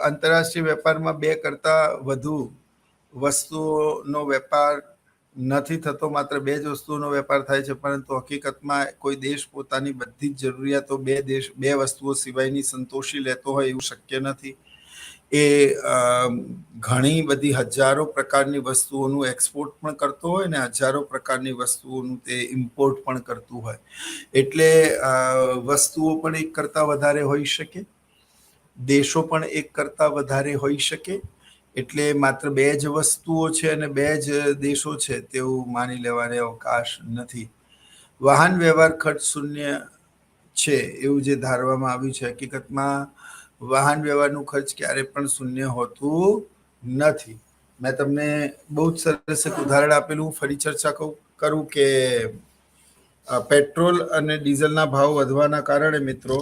આંતરરાષ્ટ્રીય વેપારમાં 2 કરતાં વધુ વસ્તુઓનો વેપાર નથી થતો. માત્ર 2 જ વસ્તુઓનો વેપાર થાય છે, પરંતુ હકીકતમાં કોઈ દેશ પોતાની બધી જ જરૂરિયાતો 2 વસ્તુઓ સિવાયની સંતોષી લેતો હોય એવું શક્ય નથી. એ ઘણી બધી હજારો પ્રકારની વસ્તુઓનું એક્સપોર્ટ પણ કરતો હોય ને હજારો પ્રકારની વસ્તુઓનું તે ઇમ્પોર્ટ પણ કરતું હોય. એટલે વસ્તુઓ પણ 1 કરતાં વધારે હોઈ શકે, દેશો પણ 1 કરતાં વધારે હોઈ શકે. એટલે માત્ર 2 જ વસ્તુઓ છે અને 2 જ દેશો છે તેવું માની લેવાનો અવકાશ નથી. વાહન વ્યવહાર ખર્ચ શૂન્ય છે એવું જે ધારવામાં આવ્યું છે, હકીકતમાં વાહન વ્યવહારનું ખર્ચ ક્યારે પણ શૂન્ય હોતું નથી. મેં તમને બહુ જ સરસ એક ઉદાહરણ આપેલું. ફરી ચર્ચા કરું કે પેટ્રોલ અને ડીઝલના ભાવ વધવાના કારણે મિત્રો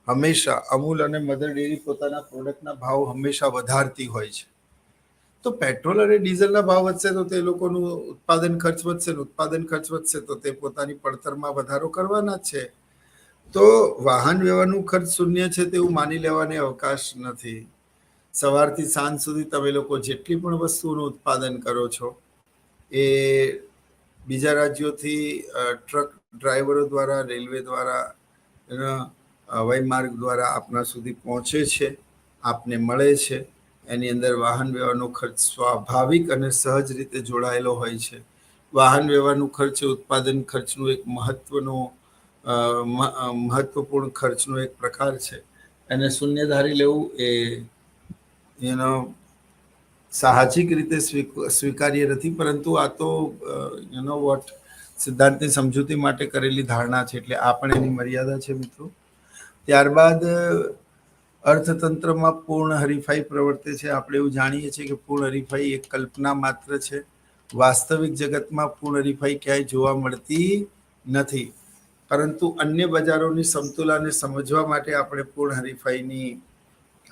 હંમેશા અમૂલ અને મધર ડેરી પોતાના પ્રોડક્ટના ભાવ હંમેશા વધારતી હોય છે. તો પેટ્રોલ અને ડીઝલના ભાવ વધશે તો તે લોકોનું ઉત્પાદન ખર્ચ વધશે, ઉત્પાદન ખર્ચ વધશે તો તે પોતાની પડતરમાં વધારો કરવાના જ છે. તો વાહન વ્યવહારનું ખર્ચ શૂન્ય છે તેવું માની લેવાનો અવકાશ નથી. સવારથી સાંજ સુધી તમે લોકો જેટલી પણ વસ્તુઓનું ઉત્પાદન કરો છો એ બીજા રાજ્યોથી ટ્રક ડ્રાઈવરો દ્વારા, રેલવે દ્વારા, હવાઈ માર્ગ દ્વારા આપના સુધી પહોંચે છે, આપને મળે છે. એની અંદર વાહન વ્યવહારનો ખર્ચ સ્વાભાવિક અને સહજ રીતે જોડાયેલો હોય છે. વાહન વ્યવહારનું ખર્ચ ઉત્પાદન ખર્ચનું એક મહત્વપૂર્ણ ખર્ચનો એક પ્રકાર છે. એને શૂન્ય ધારી લેવું એ સાહજિક રીતે સ્વીકાર્ય નથી, પરંતુ આ તો સિદ્ધાંતની સમજૂતી માટે કરેલી ધારણા છે. એટલે આ પણ એની મર્યાદા છે મિત્રો. ત્યારબાદ અર્થતંત્રમાં પૂર્ણ હરીફાઈ પ્રવર્તે છે. આપણે એવું જાણીએ છીએ કે પૂર્ણ હરીફાઈ એક કલ્પના માત્ર છે. વાસ્તવિક જગતમાં પૂર્ણ હરીફાઈ ક્યાંય જોવા મળતી નથી, પરંતુ અન્ય બજારોની સમતુલાને સમજવા માટે આપણે પૂર્ણ હરીફાઈની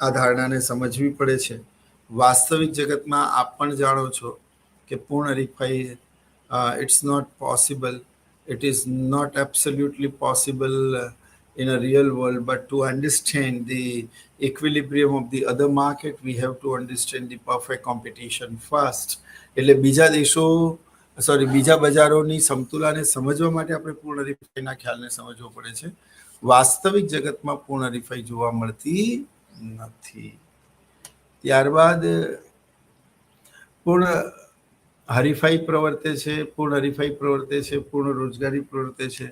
આ ધારણાને સમજવી પડે છે. વાસ્તવિક જગતમાં આપ પણ જાણો છો કે પૂર્ણ હરીફાઈ it's not possible. It is not absolutely possible in a real world, but to understand the equilibrium of the other market, we have to understand the perfect competition first. એટલે બીજા બજારોની સમતુલાને સમજવા માટે આપણે પૂર્ણ હરીફાઈના ખ્યાલને સમજવો પડે છે. વાસ્તવિક જગતમાં પૂર્ણ હરીફાઈ જોવા મળતી નથી. ત્યારબાદ પૂર્ણ હરીફાઈ પ્રવર્તે છે, પૂર્ણ હરીફાઈ પ્રવર્તે છે, પૂર્ણ રોજગારી પ્રવર્તે છે.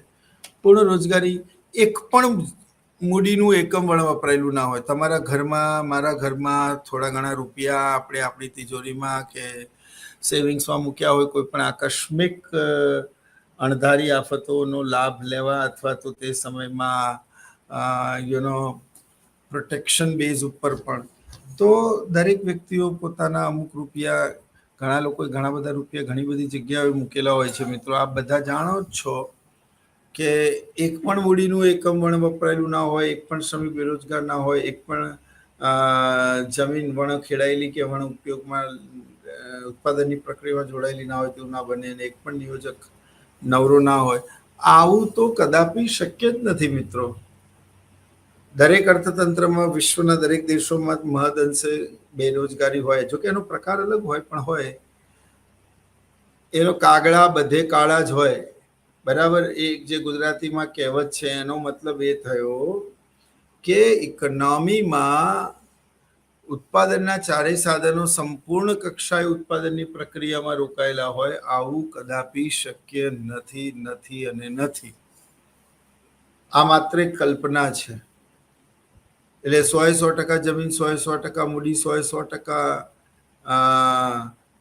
પૂર્ણ રોજગારી એક પણ મૂડીનું એકમ પણ વપરાયેલું ના હોય. તમારા ઘરમાં, મારા ઘરમાં થોડા ઘણા રૂપિયા આપણે આપણી તિજોરીમાં કે સેવિંગ્સમાં મૂક્યા હોય, કોઈ પણ આકસ્મિક અણધારી આફતોનો લાભ લેવા અથવા તો તે સમયમાં પ્રોટેક્શન બેઝ ઉપર પણ, તો દરેક વ્યક્તિઓ પોતાના અમુક રૂપિયા, ઘણા લોકોએ ઘણા બધા રૂપિયા ઘણી બધી જગ્યાએ મૂકેલા હોય છે મિત્રો. આપ બધા જાણો જ છો કે એક પણ મૂડીનું એકમ વણ વપરાયેલું ના હોય, એક પણ શ્રમિક બેરોજગાર ના હોય, એક પણ જમીન વણ ખેડાયેલી કે વણ ઉપયોગમાં ઉત્પાદનની પ્રક્રિયામાં જોડાયેલી ના હોય તેવું ના બને, અને એક પણ નિયોજક નવરો ના હોય. આવું તો કદાપી શક્ય જ નથી મિત્રો. દરેક અર્થતંત્રમાં વિશ્વના દરેક દેશોમાં મહદઅંશે બેરોજગારી હોય, જોકે એનો પ્રકાર અલગ હોય, પણ હોય. એનો કાગડા બધે કાળા જ હોય, બરાબર. એક જે ગુજરાતીમાં કહેવત છે એનો મતલબ એ થયો કે ઇકોનોમીમાં ઉત્પાદનના ચારેય સાધનો સંપૂર્ણ કક્ષાએ ઉત્પાદનની પ્રક્રિયામાં રોકાયેલા હોય, આવું કદાપી શક્ય નથી, નથી અને નથી. આ માત્ર એક કલ્પના છે. એટલે 100% જમીન, 100% મૂડી, 100%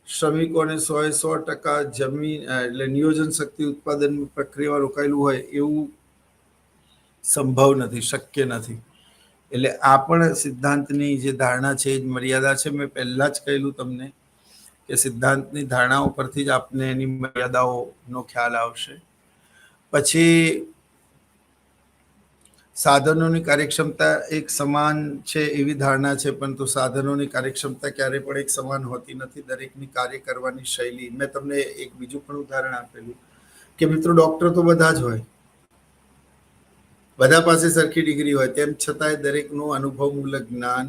શ્રમિકોને 100% જમીન એટલે નિયોજન શક્તિ ઉત્પાદન પ્રક્રિયામાં રોકાયેલું હોય એવું સંભવ નથી, શક્ય નથી. એટલે આ પણ સિદ્ધાંતની જે ધારણા છે એ જ મર્યાદા છે. મેં પહેલા જ કહેલું તમને કે સિદ્ધાંતની ધારણાઓ પરથી જ આપને એની મર્યાદાઓનો ખ્યાલ આવશે. પછી સાધનોની કાર્યક્ષમતા એક સમાન છે એવી ધારણા છે, પરંતુ સાધનોની કાર્યક્ષમતા ક્યારે પણ એક સમાન હોતી નથી. દરેકની કાર્ય કરવાની શૈલી. મેં તમને એક બીજું પણ ઉદાહરણ આપેલું કે મિત્રો ડોક્ટર તો બધા જ હોય, બધા પાસે સરખી ડિગ્રી હોય, તેમ છતાંય દરેકનું અનુભવમૂલક જ્ઞાન,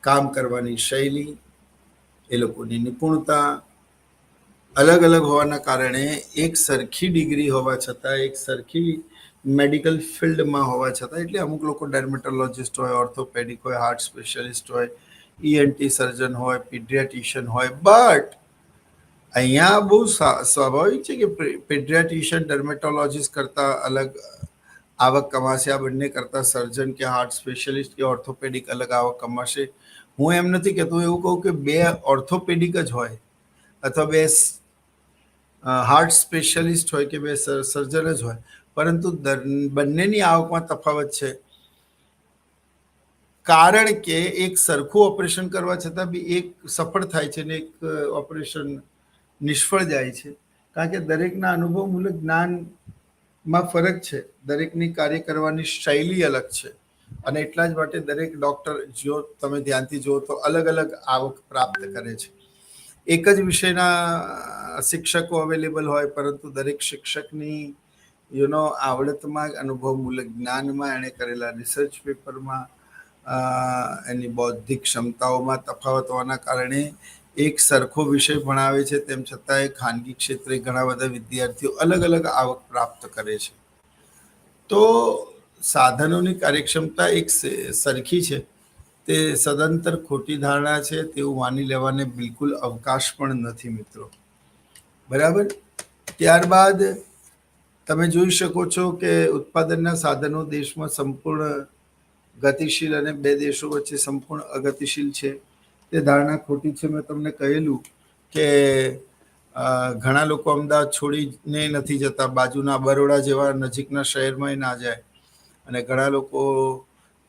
કામ કરવાની શૈલી, એ લોકોની નિપુણતા અલગ અલગ હોવાના કારણે એક સરખી ડિગ્રી હોવા છતાં, એક સરખી મેડિકલ ફિલ્ડમાં હોવા છતાં, એટલે અમુક લોકો ડર્મેટોલોજિસ્ટ હોય, ઓર્થોપેડિક હોય, હાર્ટ સ્પેશિયાલિસ્ટ હોય, ENT સર્જન હોય, પીડિયાટ્રિશિયન હોય, બટ અહીંયા બહુ સ્વાભાવિક છે કે પીડિયાટ્રિશિયન ડર્મેટોલોજીસ્ટ કરતાં અલગ આવક કમાશે, આ બંને કરતાં સર્જન કે હાર્ટ સ્પેશિયાલિસ્ટ કે ઓર્થોપેડિક અલગ આવક કમાશે. હું એમ નથી કહેતો, એવું કહું કે બે ઓર્થોપેડિક જ હોય અથવા બે હાર્ટ સ્પેશિયાલિસ્ટ હોય કે બે સર્જન જ હોય, પરંતુ બંનેની આવકમાં તફાવત છે. કારણ કે એક સરખું ઓપરેશન કરવા છતાં બી એક સફળ થાય છે ને એક ઓપરેશન નિષ્ફળ જાય છે. કારણ કે દરેકના અનુભવમૂલક જ્ઞાનમાં ફરક છે, દરેકની કાર્ય કરવાની શૈલી અલગ છે, અને એટલા જ માટે દરેક ડૉક્ટર, જો તમે ધ્યાનથી જુઓ તો અલગ અલગ આવક પ્રાપ્ત કરે છે. એક જ વિષયના શિક્ષકો અવેલેબલ હોય, પરંતુ દરેક શિક્ષકની આવડતમાં, અનુભવમૂલક જ્ઞાનમાં, એણે કરેલા રિસર્ચ પેપરમાં, એની બૌદ્ધિક ક્ષમતાઓમાં તફાવત હોવાના કારણે એક સરખો વિષય ભણાવે છે, તેમ છતાંય ખાનગી ક્ષેત્રે ઘણા બધા વિદ્યાર્થીઓ અલગ અલગ આવક પ્રાપ્ત કરે છે. તો સાધનોની કાર્યક્ષમતા એક સરખી છે તે સદંતર ખોટી ધારણા છે, તેવું માની લેવાને બિલકુલ અવકાશ પણ નથી મિત્રો. બરાબર. ત્યારબાદ તમે જોઈ શકો છો કે ઉત્પાદનના સાધનો દેશમાં સંપૂર્ણ ગતિશીલ અને બે દેશો વચ્ચે સંપૂર્ણ અગતિશીલ છે, તે ધારણા ખોટી છે. મેં તમને કહેલું કે ઘણા લોકો અમદાવાદ છોડીને નથી જતા, બાજુના બરોડા જેવા નજીકના શહેરમાં ના જાય, અને ઘણા લોકો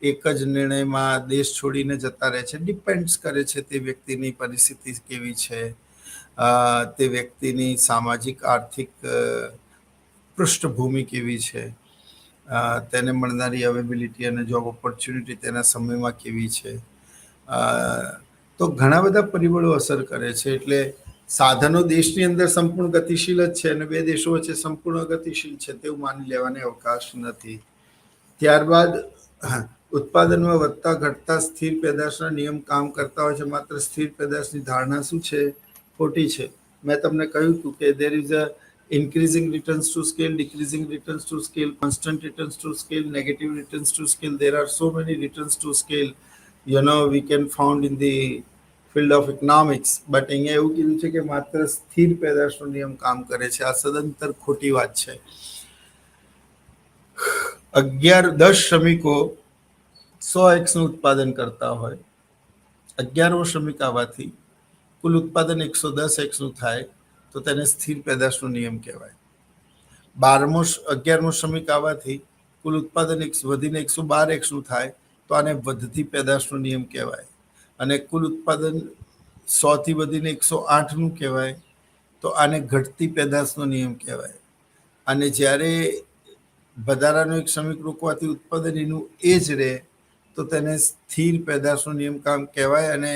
એક જ નિર્ણયમાં દેશ છોડીને જતા રહે છે. ડિપેન્ડ્સ કરે છે તે વ્યક્તિની પરિસ્થિતિ કેવી છે, તે વ્યક્તિની સામાજિક આર્થિક પૃષ્ઠભૂમિ કેવી છે, તેને મળનારી અવેબિલિટી અને જોબ ઓપોર્ચ્યુનિટી તેના સમયમાં કેવી છે. તો ઘણા બધા પરિબળો અસર કરે છે. એટલે સાધનો દેશની અંદર સંપૂર્ણ ગતિશીલ જ છે અને બે દેશો વચ્ચે સંપૂર્ણ ગતિશીલ છે તેવું માની લેવાને અવકાશ નથી. ત્યારબાદ ઉત્પાદનમાં વધતા ઘટતા સ્થિર પેદાશના નિયમ કામ કરતા હોય છે. માત્ર સ્થિર પેદાશની ધારણા શું છે? ખોટી છે. મેં તમને કહ્યું હતું કે there is a increasing returns to scale, decreasing returns to scale, constant returns to scale, negative returns to scale. There are so many returns to scale, we can found in the field of economics. But અહીંયા એવું કીધું છે કે માત્ર સ્થિર પેદાશનો નિયમ કામ કરે છે. આ સદંતર ખોટી વાત છે. 10 શ્રમિકો 100x નું ઉત્પાદન કરતા હોય, 11મો શ્રમિક આવવાથી કુલ ઉત્પાદન 110x નું થાય તો તેને સ્થિર પેદાશનો નિયમ કહેવાય. 11મો શ્રમિક આવવાથી કુલ ઉત્પાદન વધીને 112x નું થાય તો આને વધતી પેદાશનો નિયમ કહેવાય. અને કુલ ઉત્પાદન 100 થી વધીને 108 નું કહેવાય તો આને ઘટતી પેદાશનો નિયમ કહેવાય. અને જ્યારે વધારાનો એક શ્રમિક રોકવાથી ઉત્પાદન એનું એ જ રહે તો તેને સ્થિર પેદાશનો નિયમ કામ કહેવાય, અને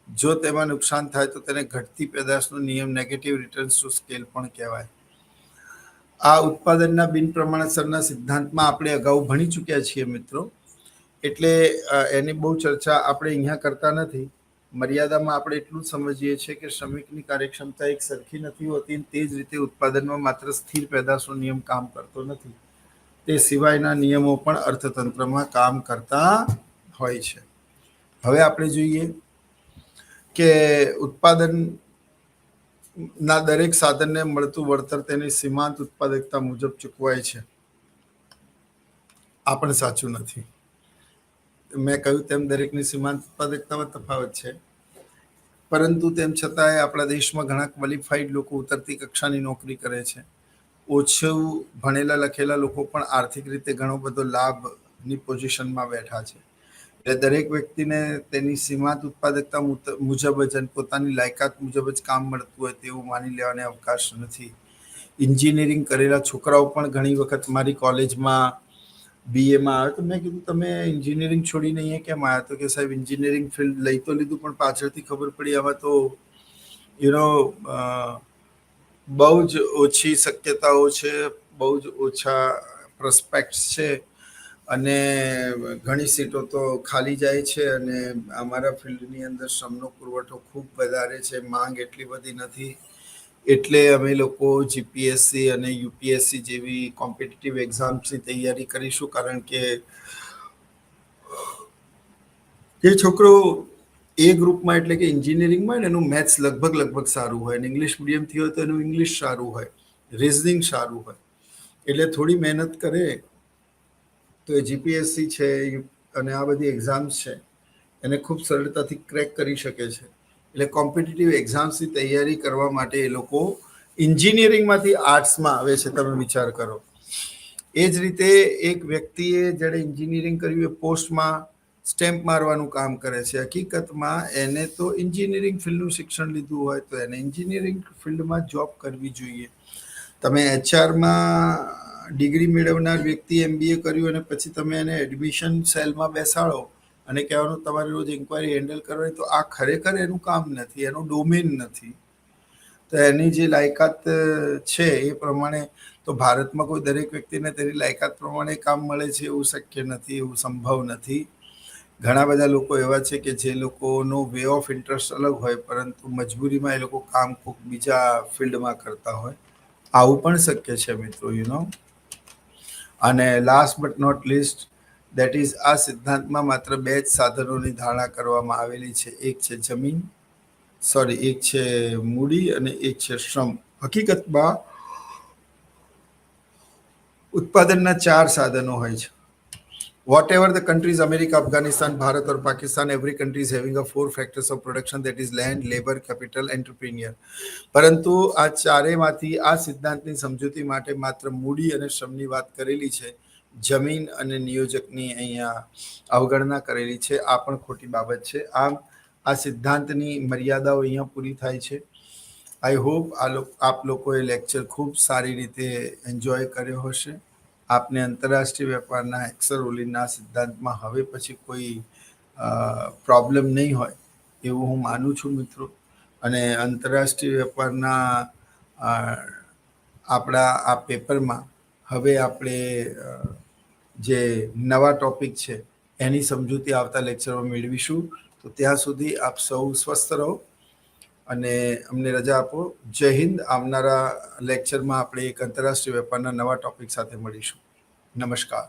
જો તેમાં નુકસાન થાય તો તેને ઘટતી પેદાશનો નિયમ નેગેટિવ રિટર્ન્સ ટુ સ્કેલ પણ કહેવાય. આ ઉત્પાદનના બિન પ્રમાણસરના સિદ્ધાંતમાં આપણે અગાઉ ભણી ચૂક્યા છીએ મિત્રો, એટલે એની બહુ ચર્ચા આપણે અહીંયા કરતા નથી. મર્યાદામાં આપણે એટલું જ સમજીએ છીએ કે શ્રમિકની કાર્યક્ષમતા એક સરખી નથી હોતી, તે જ રીતે ઉત્પાદનમાં માત્ર સ્થિર પેદાશનો નિયમ કામ કરતો નથી, તે સિવાયના નિયમો પણ અર્થતંત્રમાં કામ કરતા હોય છે. હવે આપણે જોઈએ કે ઉત્પાદનના દરેક સાધનને મળતું વળતર તેની સીમાંત ઉત્પાદકતા મુજબ ચૂકવાય છે. આ પણ સાચું નથી. મેં કહ્યું તેમ દરેકની સીમાંત ઉત્પાદકતામાં તફાવત છે, પરંતુ તેમ છતાંય આપણા દેશમાં ઘણા ક્વોલિફાઈડ લોકો ઉતરતી કક્ષાની નોકરી કરે છે. ઓછું ભણેલા લખેલા લોકો પણ આર્થિક રીતે ઘણો બધો લાભની પોઝિશનમાં બેઠા છે. એટલે દરેક વ્યક્તિને તેની સીમાંત ઉત્પાદકતા મુજબ જ અને પોતાની લાયકાત મુજબ જ કામ મળતું હોય તેવું માની લેવાને અવકાશ નથી. એન્જિનિયરિંગ કરેલા છોકરાઓ પણ ઘણી વખત મારી કોલેજમાં બીએમાં આવે તો મેં કીધું તમે એન્જિનિયરિંગ છોડીને અહીંયા કેમ આવ્યા? તો કે સાહેબ એન્જિનિયરિંગ ફિલ્ડ લઈ તો લીધું પણ પાછળથી ખબર પડી આમાં તો બહુ જ ઓછી શક્યતાઓ છે, બહુ જ ઓછા પ્રોસ્પેક્ટ્સ છે, અને ઘણી સીટો તો ખાલી જાય છે, અને અમારા ફિલ્ડની અંદર શ્રમનો પુરવઠો ખૂબ વધારે છે, માંગ એટલી બધી નથી. એટલે અમે લોકો જીપીએસસી અને યુપીએસસી જેવી કોમ્પિટિટિવ એક્ઝામ્સની તૈયારી કરીશું, કારણ કે જે છોકરો એ ગ્રુપમાં એટલે કે એન્જિનિયરિંગમાં હોય ને એનું મેથ્સ લગભગ સારું હોય, અને ઇંગ્લિશ મીડિયમથી હોય તો એનું ઇંગ્લિશ સારું હોય, રિઝનિંગ સારું હોય, એટલે થોડી મહેનત કરે તો એ જીપીએસસી છે અને આ બધી એક્ઝામ્સ છે એને ખૂબ સરળતાથી ક્રેક કરી શકે છે. એટલે કોમ્પિટિટિવ એક્ઝામ્સની તૈયારી કરવા માટે એ લોકો એન્જિનિયરિંગમાંથી આર્ટ્સમાં આવે છે. તમે વિચાર કરો. એ જ રીતે એક વ્યક્તિએ જ્યારે એન્જિનિયરિંગ કર્યું એ પોસ્ટમાં સ્ટેમ્પ મારવાનું કામ કરે છે. હકીકતમાં એને તો એન્જિનિયરિંગ ફિલ્ડનું શિક્ષણ લીધું હોય તો એને એન્જિનિયરિંગ ફિલ્ડમાં જોબ કરવી જોઈએ. તમે એચઆરમાં ડિગ્રી મેળવનાર વ્યક્તિ એમબીએ કર્યું અને પછી તમે એને એડમિશન સેલમાં બેસાડો અને કહેવાનું તમારે રોજ ઇન્ક્વાયરી હેન્ડલ કરવાની, તો આ ખરેખર એનું કામ નથી, એનું ડોમેન નથી. તો એની જે લાયકાત છે એ પ્રમાણે તો ભારતમાં કોઈ દરેક વ્યક્તિને તેની લાયકાત પ્રમાણે કામ મળે છે એવું શક્ય નથી, એવું સંભવ નથી. ઘણા બધા લોકો એવા છે કે જે લોકોનો વે ઓફ ઇન્ટરેસ્ટ અલગ હોય, પરંતુ મજબૂરીમાં એ લોકો કામ કોઈક બીજા ફિલ્ડમાં કરતા હોય. આવું પણ શક્ય છે મિત્રો, અને last but not least that is, આ સિદ્ધાંતમાં માત્ર બે જ સાધનોની ધારણા કરવામાં આવેલી છે. એક છે મૂડી અને એક છે શ્રમ. હકીકતમાં ઉત્પાદનના 4 સાધનો હોય છે. Whatever the countries, America, Afghanistan, Bharat or Pakistan, every country is having a 4 factors of production, that is land, labor, capital, entrepreneur. પરંતુ આ ચારેયમાંથી આ સિદ્ધાંતની સમજૂતી માટે માત્ર મૂડી અને શ્રમની વાત કરેલી છે, જમીન અને નિયોજકની અહીંયા અવગણના કરેલી છે. આ પણ ખોટી બાબત છે. આમ આ સિદ્ધાંતની મર્યાદાઓ અહીંયા પૂરી થાય છે. આઈ હોપ આપ લોકોએ લેક્ચર ખૂબ સારી રીતે એન્જોય કર્યો હશે. આપને આંતરરાષ્ટ્રીય વેપારના હેક્સર-ઓલિનના સિદ્ધાંતમાં હવે પછી કોઈ પ્રોબ્લેમ નહીં હોય એવું હું માનું છું મિત્રો. અને આંતરરાષ્ટ્રીય વેપારના આપણા આ પેપરમાં હવે આપણે જે નવા ટોપિક છે એની સમજૂતી આવતા લેક્ચરમાં મેળવીશું. તો ત્યાં સુધી આપ સૌ સ્વસ્થ રહો અને અમને રજા આપો. જય હિન્દ. આવનારા લેક્ચરમાં આપણે એક આંતરરાષ્ટ્રીય વેપારના નવા ટોપિક સાથે મળીશું. નમસ્કાર.